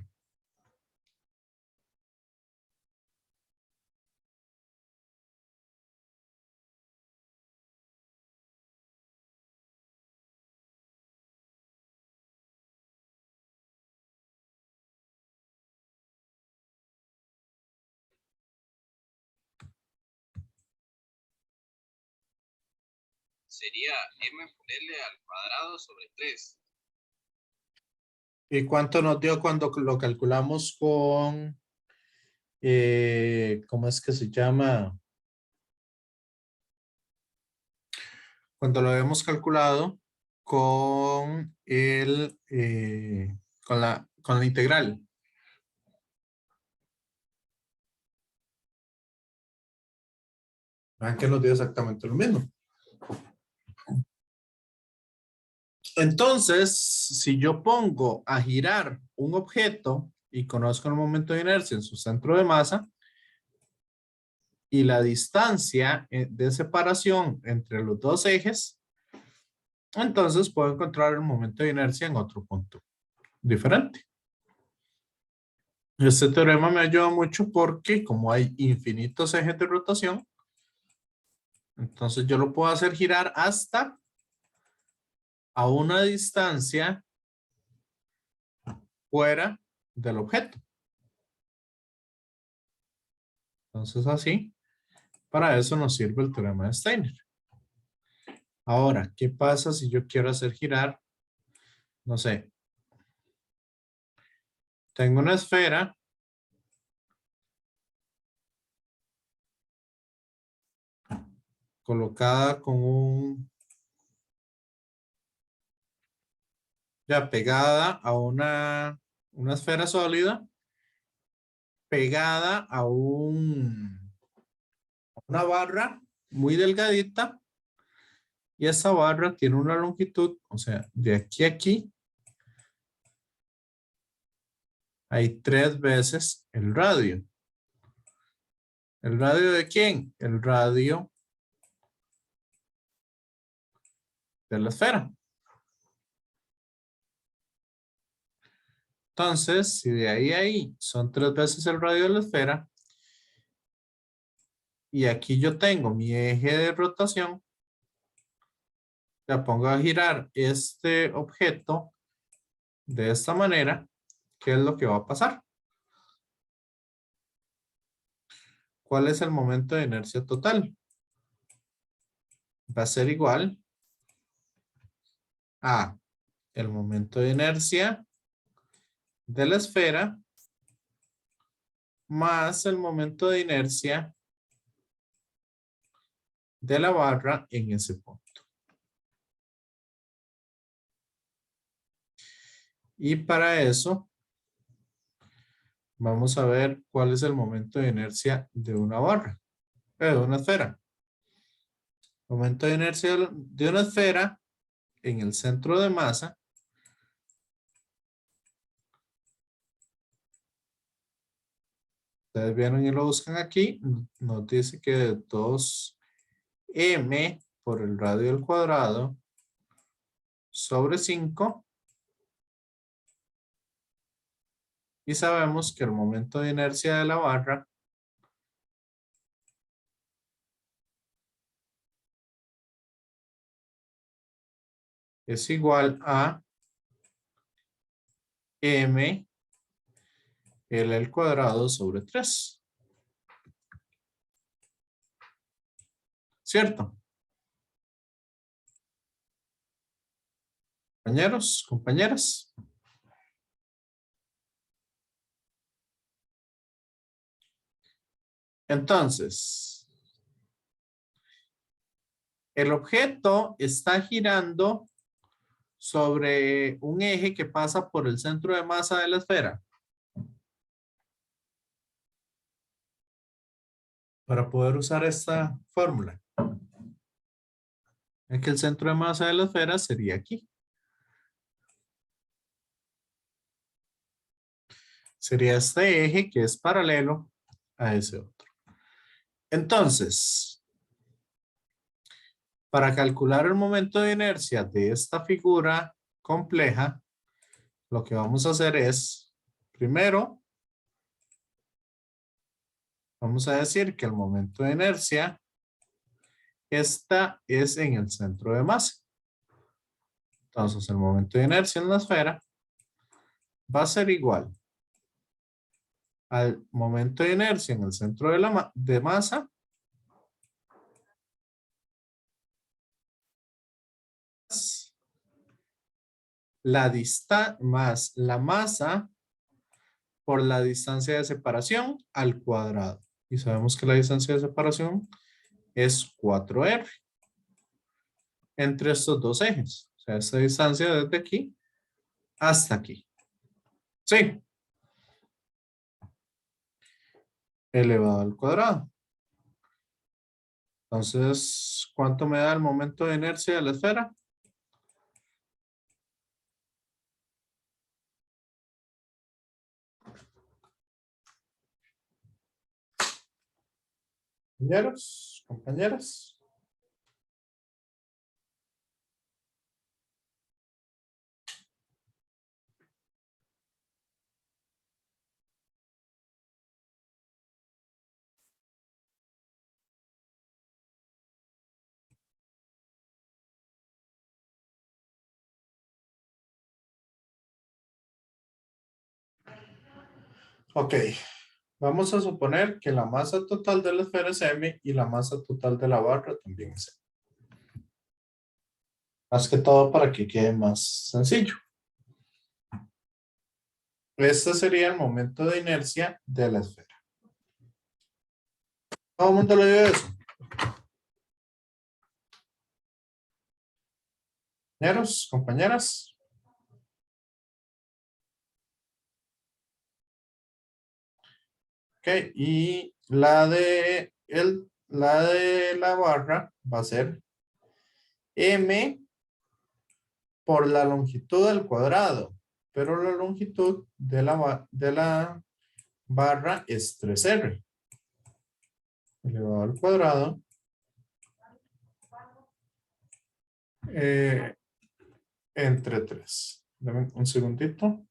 Sería m por l al cuadrado sobre 3. ¿Y cuánto nos dio cuando lo calculamos con, ¿cómo es que se llama? Cuando lo habíamos calculado con con la integral. Vean que nos dio exactamente lo mismo. Entonces, si yo pongo a girar un objeto y conozco el momento de inercia en su centro de masa y la distancia de separación entre los dos ejes, entonces puedo encontrar el momento de inercia en otro punto diferente. Este teorema me ayuda mucho porque como hay infinitos ejes de rotación, entonces yo lo puedo hacer girar hasta a una distancia fuera del objeto. Entonces así, para eso nos sirve el teorema de Steiner. Ahora, ¿qué pasa si yo quiero hacer girar? No sé. Tengo una esfera. Colocada con ya pegada a una esfera sólida. Pegada a una barra muy delgadita. Y esa barra tiene una longitud, o sea, de aquí a aquí. Hay 3 veces el radio. ¿El radio de quién? El radio de la esfera. Entonces, si de ahí a ahí son 3 veces el radio de la esfera, y aquí yo tengo mi eje de rotación, le pongo a girar este objeto de esta manera, ¿qué es lo que va a pasar? ¿Cuál es el momento de inercia total? Va a ser igual a el momento de inercia de la esfera más el momento de inercia de la barra en ese punto. Y para eso, vamos a ver cuál es el momento de inercia de una barra, de una esfera. Momento de inercia de una esfera en el centro de masa. Ustedes vieron y lo buscan aquí. Nos dice que 2m por el radio al cuadrado sobre 5. Y sabemos que el momento de inercia de la barra es igual a m L al cuadrado sobre 3. ¿Cierto? Compañeros, compañeras. Entonces, el objeto está girando sobre un eje que pasa por el centro de masa de la esfera. Para poder usar esta fórmula. Es que el centro de masa de la esfera sería aquí. Sería este eje que es paralelo a ese otro. Entonces, para calcular el momento de inercia de esta figura compleja, lo que vamos a hacer es, primero, vamos a decir que el momento de inercia esta es en el centro de masa. Entonces, el momento de inercia en la esfera va a ser igual al momento de inercia en el centro de masa más la masa por la distancia de separación al cuadrado. Y sabemos que la distancia de separación es 4R entre estos dos ejes. O sea, esta distancia desde aquí hasta aquí. Sí. Elevado al cuadrado. Entonces, ¿cuánto me da el momento de inercia de la esfera? Compañeros, compañeras. Ok, vamos a suponer que la masa total de la esfera es M y la masa total de la barra también es M. Más que todo para que quede más sencillo. Este sería el momento de inercia de la esfera. ¿Todo el mundo le dio eso? Compañeros, compañeras. Ok, y la de la barra va a ser M por la longitud al cuadrado, pero la longitud de la barra es 3R. Elevado al cuadrado. Entre 3. Dame un segundito.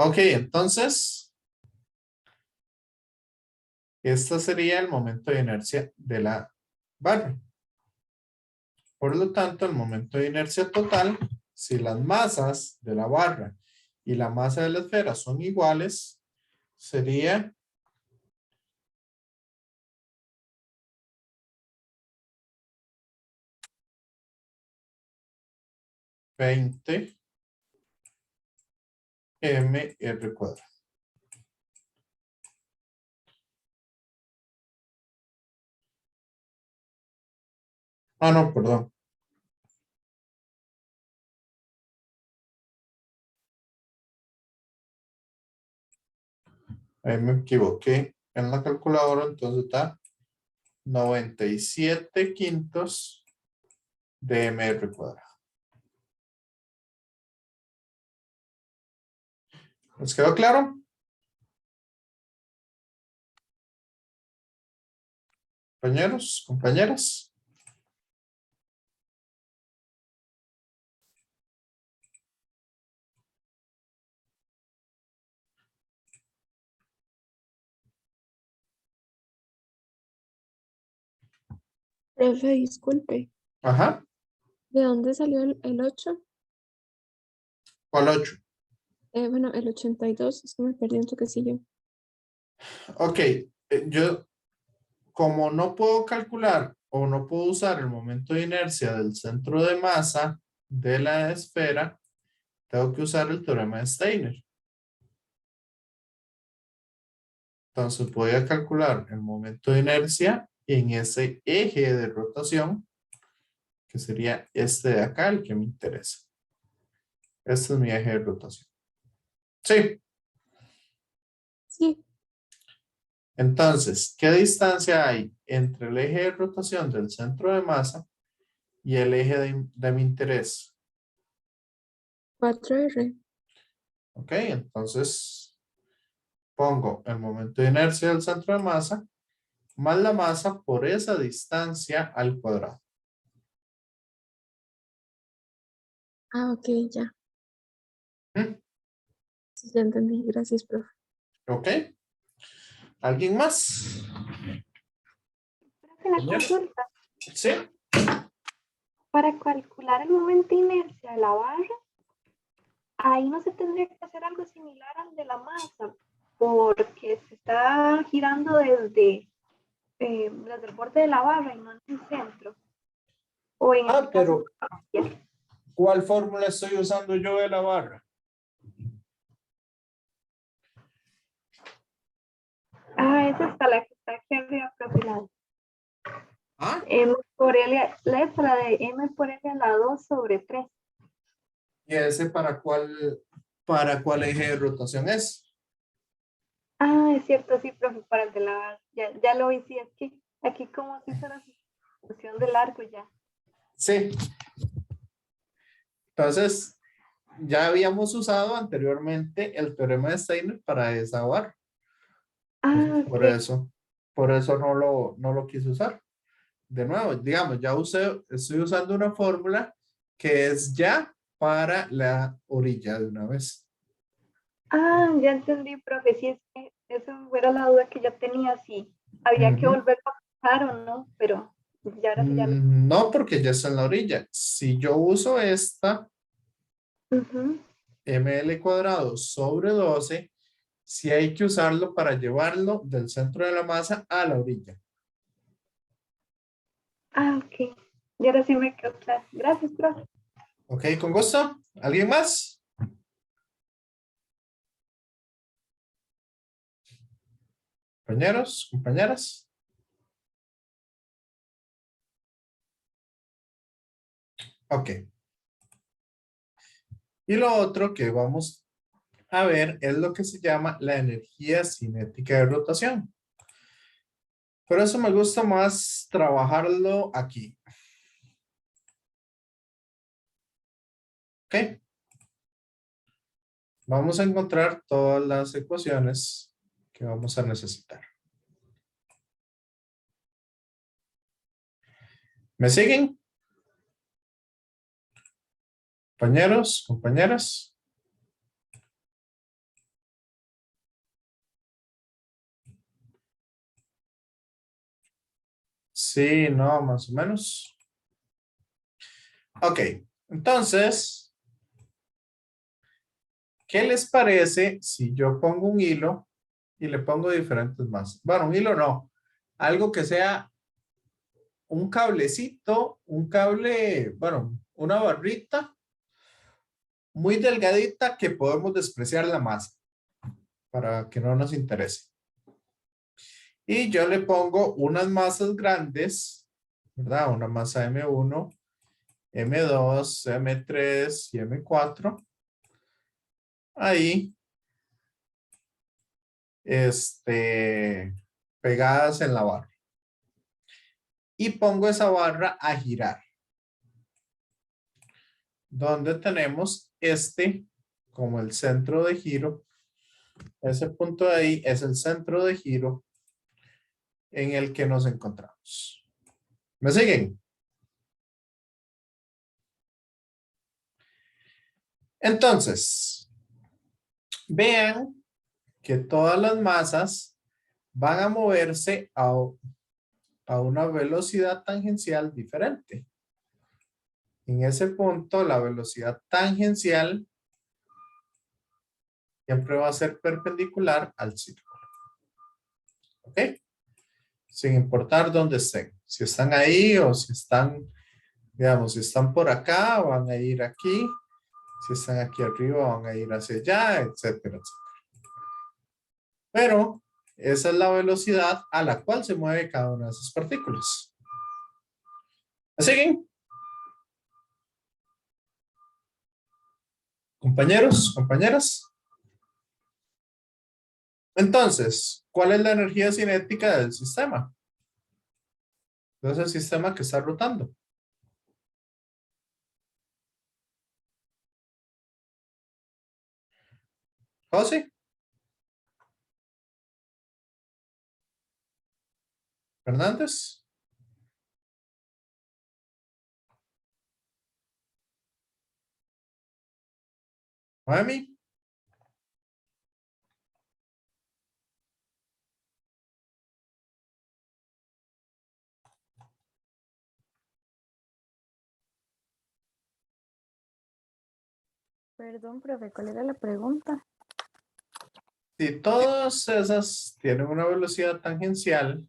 Ok, entonces, este sería el momento de inercia de la barra. Por lo tanto, el momento de inercia total, si las masas de la barra y la masa de la esfera son iguales, sería 20 mr cuadrado. Ah, no, perdón. Ahí me equivoqué en la calculadora, entonces está 97 quintos de mr cuadrado. ¿Les quedó claro? Compañeros, compañeras. Profe, disculpe, Ajá. ¿de dónde salió el 8? ¿Cuál 8? Bueno, el 82, es que me perdí un toquecillo. Ok, yo como no puedo calcular o no puedo usar el momento de inercia del centro de masa de la esfera, tengo que usar el teorema de Steiner. Entonces voy a calcular el momento de inercia en ese eje de rotación, que sería este de acá, el que me interesa. Este es mi eje de rotación. Sí. Sí, Entonces, ¿qué distancia hay entre el eje de rotación del centro de masa y el eje de mi interés? 4R. Ok, entonces pongo el momento de inercia del centro de masa más la masa por esa distancia al cuadrado. Ah, ok, ya. ¿Mm? Sí, ya entendí. Gracias, profe. Ok. ¿Alguien más? Profe, una Compañero. consulta. Sí. Para calcular el momento de inercia de la barra, ahí no se tendría que hacer algo similar al de la masa, porque se está girando desde el borde de la barra y no en el centro. O en este Pero caso, ¿cuál fórmula estoy usando yo de la barra? esa está la que está aquí arriba, profe, ¿Ah? M por L, esta, la de M por L a la 2 sobre 3. ¿Y ese para cuál eje de rotación es? Es cierto, sí, profe, para el de la barra. Ya lo vi, sí, es que aquí como si fuera sustitución del arco ya. Sí. Entonces, ya habíamos usado anteriormente el teorema de Steiner para esa barra. Por eso no lo quise usar. De nuevo, digamos, estoy usando una fórmula que es ya para la orilla de una vez. Ya entendí, profe, sí, es que eso era la duda que yo tenía, si había que volver a pasar o no, pero ya ahora sí ya lo... No, porque ya está en la orilla. Si yo uso esta ml cuadrado sobre 12, sí hay que usarlo para llevarlo del centro de la masa a la orilla. Ok. Y ahora sí me quedó claro. Gracias, profe. Ok, con gusto. ¿Alguien más? Compañeros, compañeras. Ok. Y lo otro que vamos a ver es lo que se llama la energía cinética de rotación. Por eso me gusta más trabajarlo aquí. Ok. Vamos a encontrar todas las ecuaciones que vamos a necesitar. ¿Me siguen? Compañeros, compañeras. Sí, no, más o menos. Ok, entonces, ¿qué les parece si yo pongo un hilo y le pongo diferentes masas? Bueno, un hilo no, algo que sea un cablecito, un cable, bueno, una barrita muy delgadita que podemos despreciar la masa para que no nos interese. Y yo le pongo unas masas grandes, ¿verdad? Una masa M1, M2, M3 y M4. Ahí, pegadas en la barra. Y pongo esa barra a girar. Donde tenemos como el centro de giro. Ese punto de ahí es el centro de giro en el que nos encontramos. ¿Me siguen? Entonces, vean que todas las masas van a moverse a una velocidad tangencial diferente. En ese punto, la velocidad tangencial siempre va a ser perpendicular al círculo. ¿Ok? Sin importar dónde estén. Si están ahí o si están, digamos, si están por acá, van a ir aquí. Si están aquí arriba, van a ir hacia allá, etcétera, etcétera. Pero esa es la velocidad a la cual se mueve cada una de esas partículas. ¿Me siguen? Compañeros, compañeras. Entonces, ¿cuál es la energía cinética del sistema? Es el sistema que está rotando. ¿José? ¿Fernández? ¿Noemi? Perdón, profe, ¿cuál era la pregunta? Si todas esas tienen una velocidad tangencial,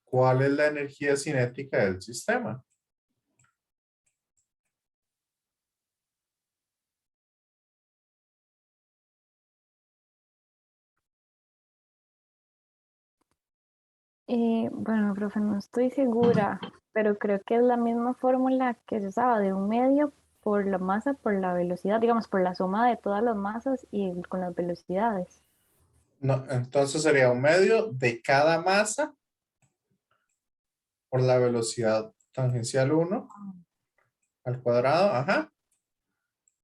¿cuál es la energía cinética del sistema? Bueno, profe, no estoy segura, pero creo que es la misma fórmula que se usaba de un medio por la masa, por la velocidad, digamos, por la suma de todas las masas y con las velocidades. No, entonces sería un medio de cada masa por la velocidad tangencial 1 al cuadrado, ajá.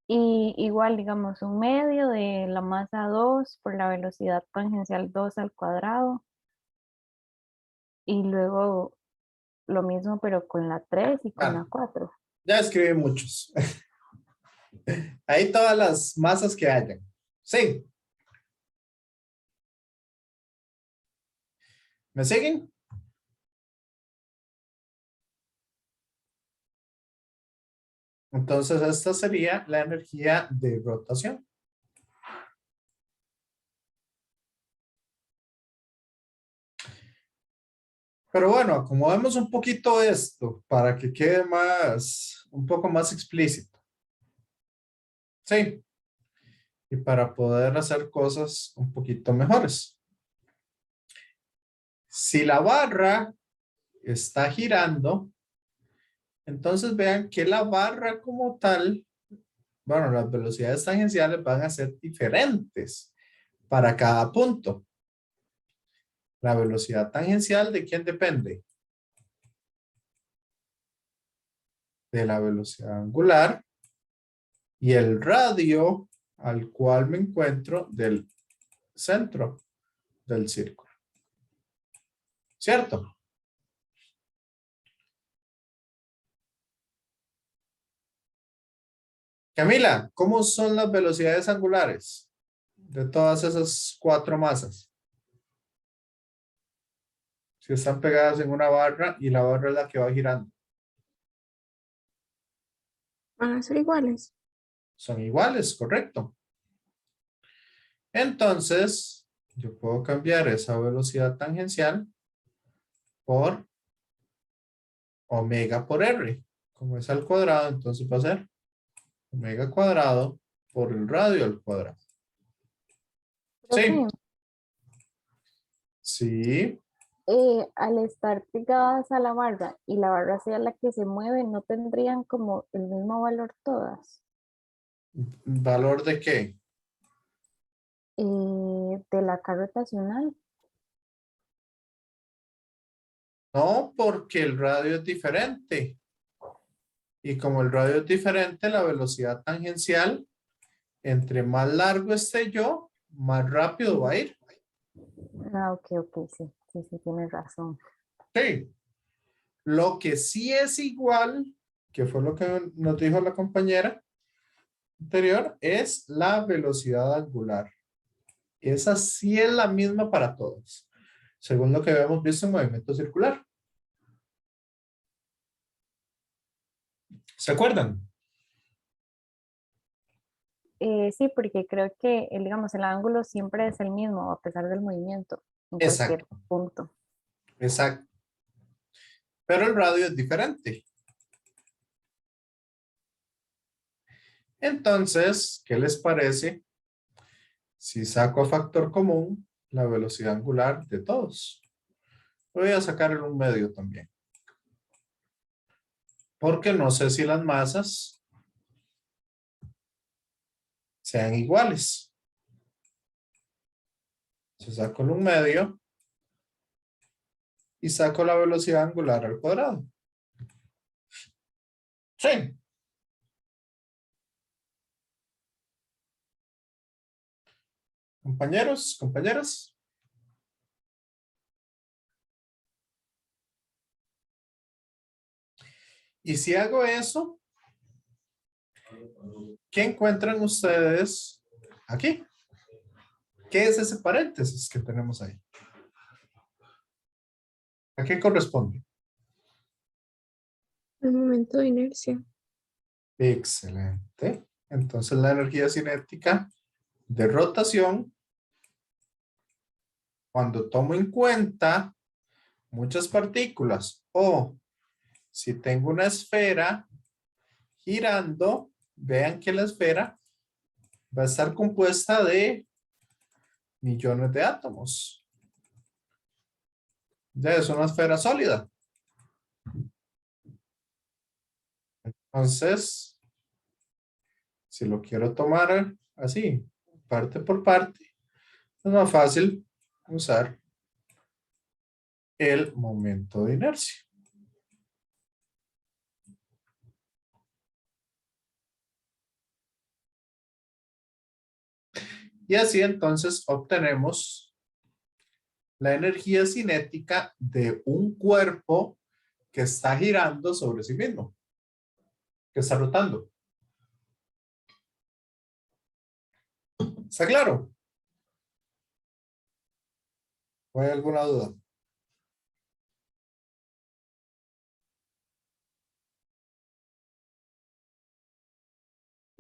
Y igual, digamos, un medio de la masa 2 por la velocidad tangencial 2 al cuadrado. Y luego lo mismo, pero con la 3 y con la 4. Ya escribí muchos. Ahí todas las masas que hayan. Sí. ¿Me siguen? Entonces esta sería la energía de rotación. Pero bueno, acomodemos un poquito esto para que quede un poco más explícito. Sí. Y para poder hacer cosas un poquito mejores. Si la barra está girando, entonces vean que la barra como tal, bueno, las velocidades tangenciales van a ser diferentes para cada punto. La velocidad tangencial, ¿de quién depende? De la velocidad angular y el radio al cual me encuentro del centro del círculo. ¿Cierto? Camila, ¿cómo son las velocidades angulares de todas esas 4 masas? Si están pegadas en una barra y la barra es la que va girando. Van a ser iguales. Son iguales, correcto. Entonces, yo puedo cambiar esa velocidad tangencial por omega por r. Como es al cuadrado, entonces va a ser omega cuadrado por el radio al cuadrado. Sí. Profe, Sí. al estar pegadas a la barra y la barra sea la que se mueve, ¿no tendrían como el mismo valor todas? ¿Valor de qué? De la carga rotacional. No, porque el radio es diferente. Y como el radio es diferente, la velocidad tangencial, entre más largo esté yo, más rápido va a ir. Ah, ok, sí, tienes razón. Sí. Lo que sí es igual, que fue lo que nos dijo la compañera anterior, es la velocidad angular. Esa sí es la misma para todos, según lo que habíamos visto en movimiento circular. ¿Se acuerdan? Sí, porque creo que, digamos, el ángulo siempre es el mismo a pesar del movimiento en cualquier Exacto. punto. Exacto. Pero el radio es diferente. Entonces, ¿qué les parece si saco a factor común la velocidad angular de todos? Voy a sacar en un medio también. Porque no sé si las masas sean iguales. Se saco en un medio y saco la velocidad angular al cuadrado. Sí. Compañeros, compañeras. Y si hago eso, ¿qué encuentran ustedes aquí? ¿Qué es ese paréntesis que tenemos ahí? ¿A qué corresponde? El momento de inercia. Excelente. Entonces la energía cinética de rotación, cuando tomo en cuenta muchas partículas o si tengo una esfera girando, vean que la esfera va a estar compuesta de millones de átomos. Ya es una esfera sólida. Entonces, si lo quiero tomar así, parte por parte, es más fácil usar el momento de inercia. Y así entonces obtenemos la energía cinética de un cuerpo que está girando sobre sí mismo, que está rotando. ¿Está claro? ¿O hay alguna duda?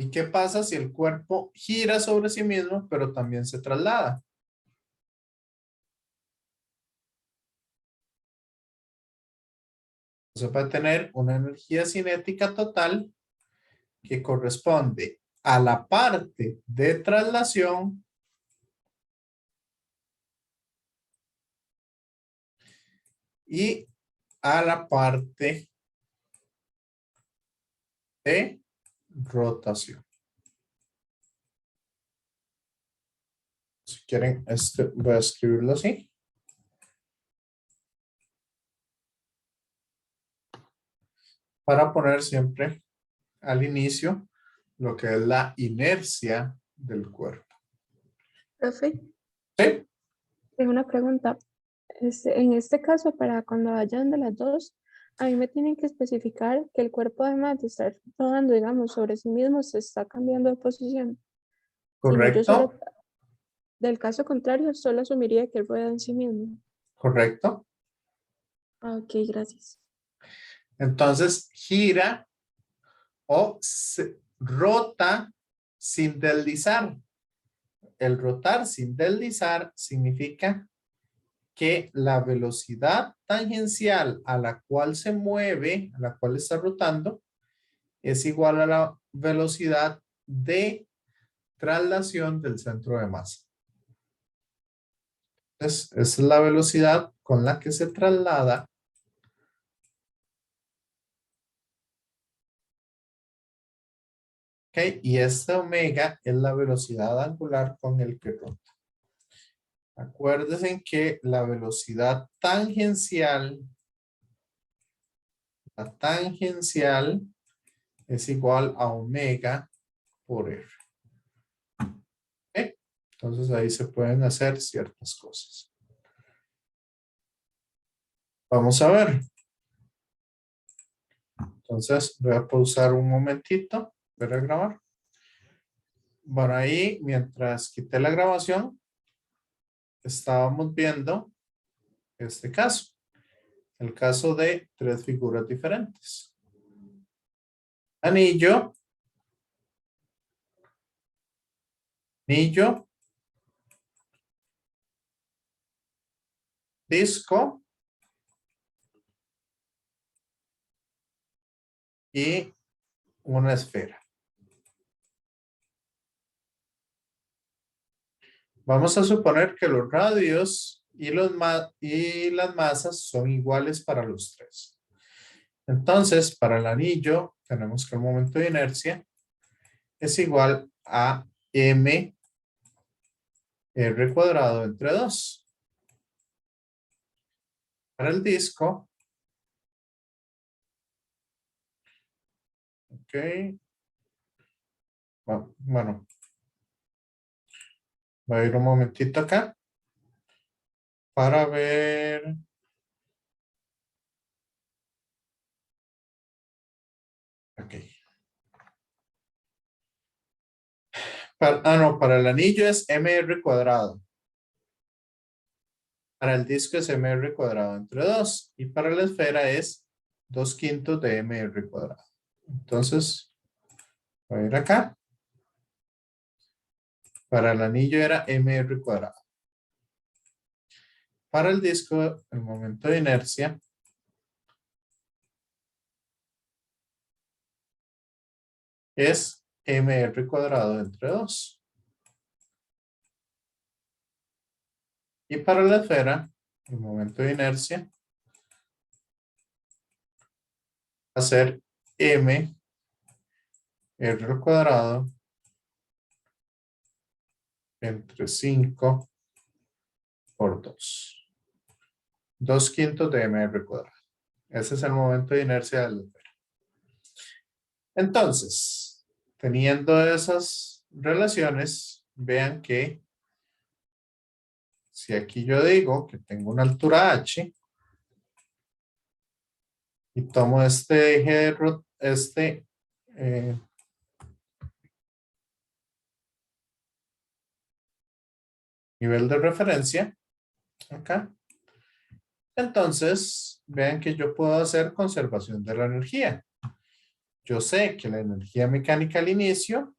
¿Y qué pasa si el cuerpo gira sobre sí mismo, pero también se traslada? Se puede tener una energía cinética total que corresponde a la parte de traslación y a la parte de rotación. Si quieren, voy a escribirlo así. Para poner siempre al inicio lo que es la inercia del cuerpo. Profe, ¿Sí? tengo una pregunta. En este caso, para cuando vayan de las dos, a mí me tienen que especificar que el cuerpo, además de estar rodando, digamos, sobre sí mismo, se está cambiando de posición. Si no, yo solo, Correcto. del caso contrario, solo asumiría que rueda en sí mismo. Correcto. Ah, ok, gracias. Entonces gira o se rota sin deslizar. El rotar sin deslizar significa que la velocidad tangencial a la cual se mueve, a la cual está rotando, es igual a la velocidad de traslación del centro de masa. Entonces, esa es la velocidad con la que se traslada y esta omega es la velocidad angular con el que rota. Acuérdense que la velocidad tangencial, es igual a omega por R. Entonces ahí se pueden hacer ciertas cosas. Vamos a ver. Entonces voy a pausar un momentito. Voy a grabar. Bueno, ahí mientras quité la grabación, estábamos viendo este caso. El caso de 3 figuras diferentes. Anillo. Disco. Y una esfera. Vamos a suponer que los radios y las masas son iguales para los tres. Entonces, para el anillo, tenemos que el momento de inercia es igual a m r cuadrado entre 2. Para el disco, ok. Bueno, voy a ir un momentito acá para ver. Ok. Para el anillo es mr cuadrado. Para el disco es mr cuadrado entre 2. Y para la esfera es 2/5 de mr cuadrado. Entonces, voy a ir acá. Para el anillo era mr cuadrado. Para el disco, el momento de inercia es mr cuadrado entre 2. Y para la esfera, el momento de inercia va a ser m r al cuadrado entre 5 por 2. 2/5 de mr cuadrado. Ese es el momento de inercia de la esfera. Entonces, teniendo esas relaciones, vean que si aquí yo digo que tengo una altura h y tomo este eje de nivel de referencia acá, entonces vean que yo puedo hacer conservación de la energía. Yo sé que la energía mecánica al inicio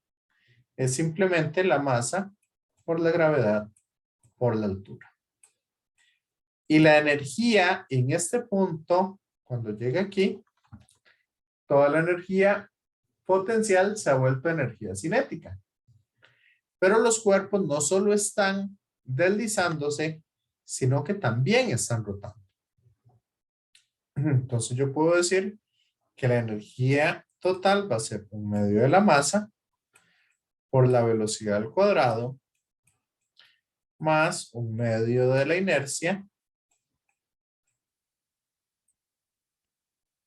es simplemente la masa por la gravedad por la altura. Y la energía en este punto, cuando llega aquí, toda la energía potencial se ha vuelto energía cinética. Pero los cuerpos no solo están deslizándose, sino que también están rotando. Entonces yo puedo decir que la energía total va a ser 1/2 de la masa por la velocidad al cuadrado más 1/2 de la inercia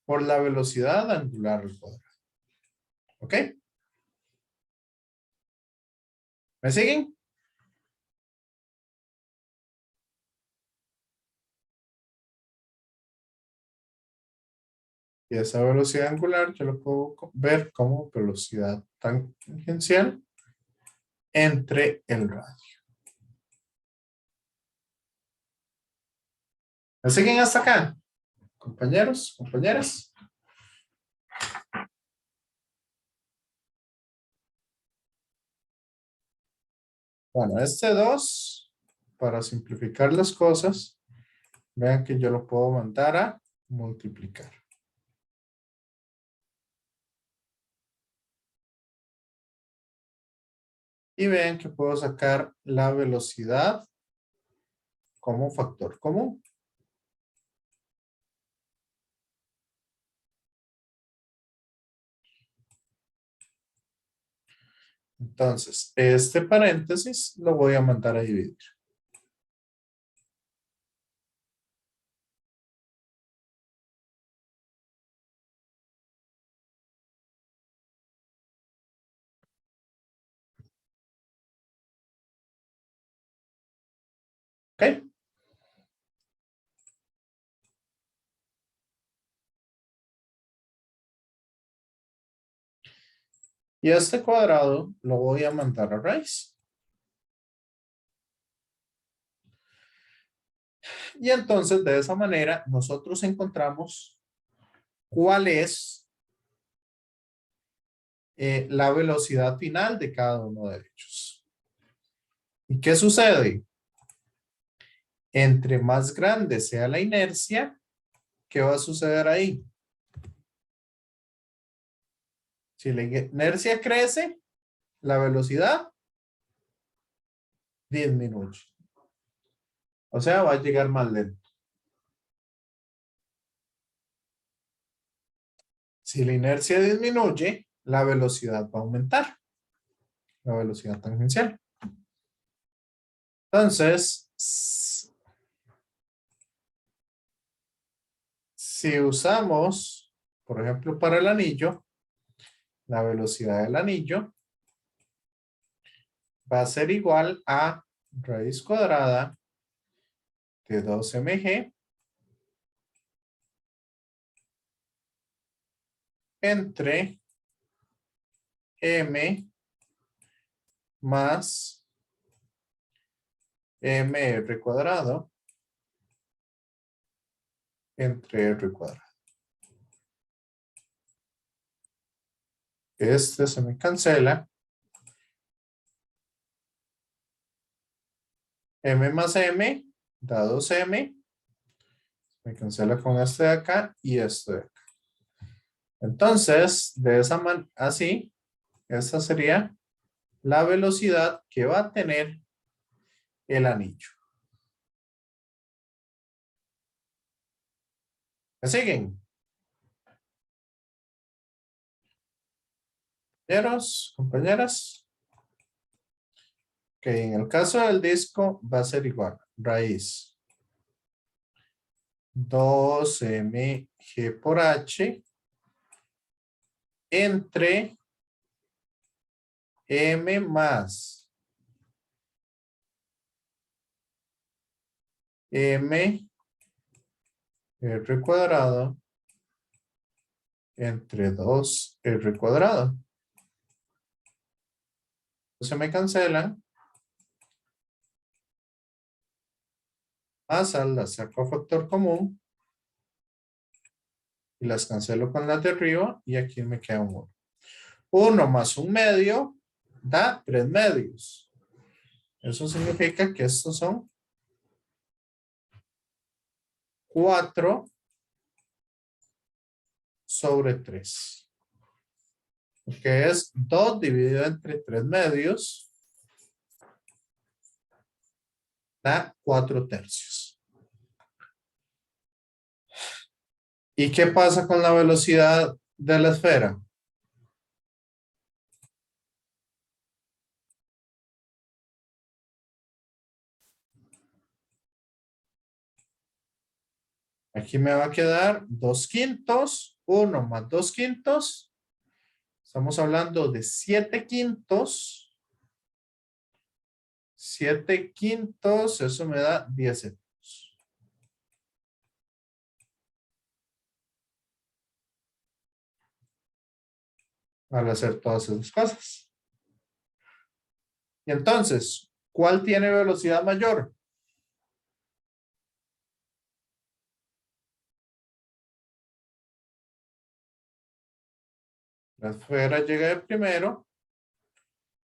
por la velocidad angular al cuadrado. ¿Ok? ¿Me siguen? Y esa velocidad angular yo lo puedo ver como velocidad tangencial entre el radio. ¿Me siguen hasta acá? Compañeros, compañeras. Bueno, este 2, para simplificar las cosas, Vean que yo lo puedo mandar a multiplicar. Y vean que puedo sacar la velocidad como factor común. Entonces, este paréntesis lo voy a mandar a dividir. ¿Ok? Y este cuadrado lo voy a mandar a raíz. Y entonces de esa manera nosotros encontramos cuál es la velocidad final de cada uno de ellos. ¿Y qué sucede? Entre más grande sea la inercia, ¿qué va a suceder ahí? Si la inercia crece, la velocidad disminuye. O sea, va a llegar más lento. Si la inercia disminuye, la velocidad va a aumentar. La velocidad tangencial. Entonces, si usamos, por ejemplo, para el anillo, la velocidad del anillo va a ser igual a raíz cuadrada de 2mg entre m más mr cuadrado entre r cuadrado. Este se me cancela. M más m da 2m. Me cancela con este de acá y este de acá. Entonces, de esa manera, así, esta sería la velocidad que va a tener el anillo. ¿Me siguen? Compañeros, compañeras. Ok, en el caso del disco va a ser igual. Raíz 2mg por h entre m más m r cuadrado entre 2r cuadrado. Se me cancelan. Más las saco a factor común. Y las cancelo con las de arriba. Y aquí me queda un 1. 1 más 1 medio da 3 medios. Eso significa que estos son 4 sobre 3. Que es 2 dividido entre 3 medios. Da 4 tercios. ¿Y qué pasa con la velocidad de la esfera? Aquí me va a quedar 2/5. 1 más 2/5. Estamos hablando de 7/5. 7/5, eso me da 10 segundos. Al hacer todas esas cosas. Y entonces, ¿cuál tiene velocidad mayor? La esfera llega de primero.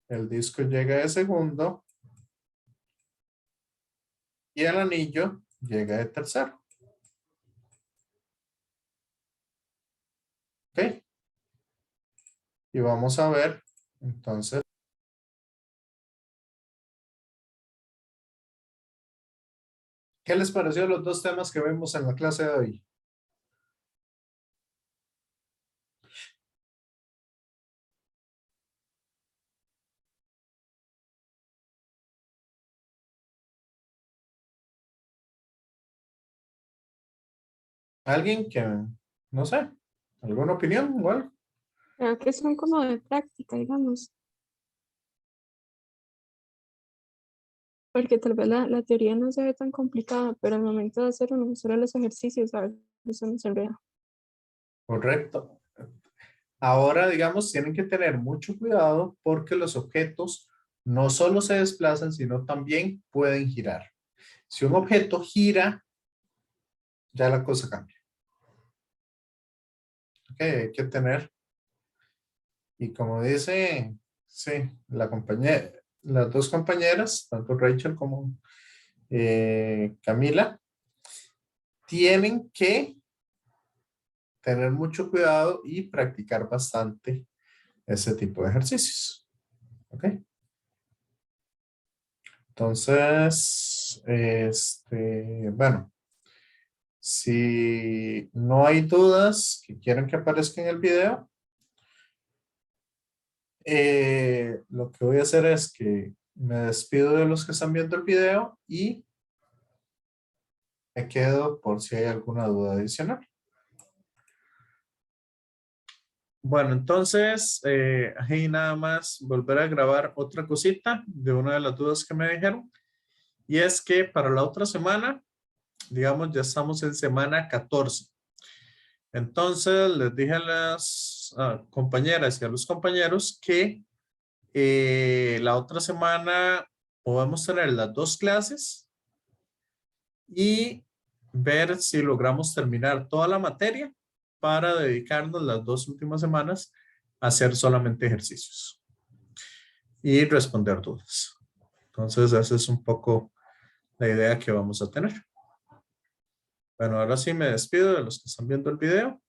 El disco llega de segundo. Y el anillo llega de tercero. Ok. Y vamos a ver, entonces, ¿qué les pareció los dos temas que vemos en la clase de hoy? ¿Alguien que, no sé, alguna opinión o algo? Creo que son como de práctica, digamos. Porque tal vez la teoría no se ve tan complicada, pero al momento de hacer uno solo los ejercicios, a veces uno se enreda. Correcto. Ahora, digamos, tienen que tener mucho cuidado porque los objetos no solo se desplazan, sino también pueden girar. Si un objeto gira, ya la cosa cambia. Ok, hay que tener. Y como dice, sí, la compañera, las dos compañeras, tanto Rachel como Camila, tienen que tener mucho cuidado y practicar bastante ese tipo de ejercicios. ¿Ok? Entonces, bueno, si no hay dudas que quieran que aparezca en el video, lo que voy a hacer es que me despido de los que están viendo el video y me quedo por si hay alguna duda adicional. Bueno, entonces, ahí nada más volver a grabar otra cosita de una de las dudas que me dijeron. Y es que para la otra semana, digamos, ya estamos en semana 14. Entonces, les dije a las compañeras y a los compañeros que la otra semana podemos tener las dos clases y ver si logramos terminar toda la materia para dedicarnos las 2 últimas semanas a hacer solamente ejercicios y responder dudas. Entonces, esa es un poco la idea que vamos a tener. Bueno, ahora sí me despido de los que están viendo el video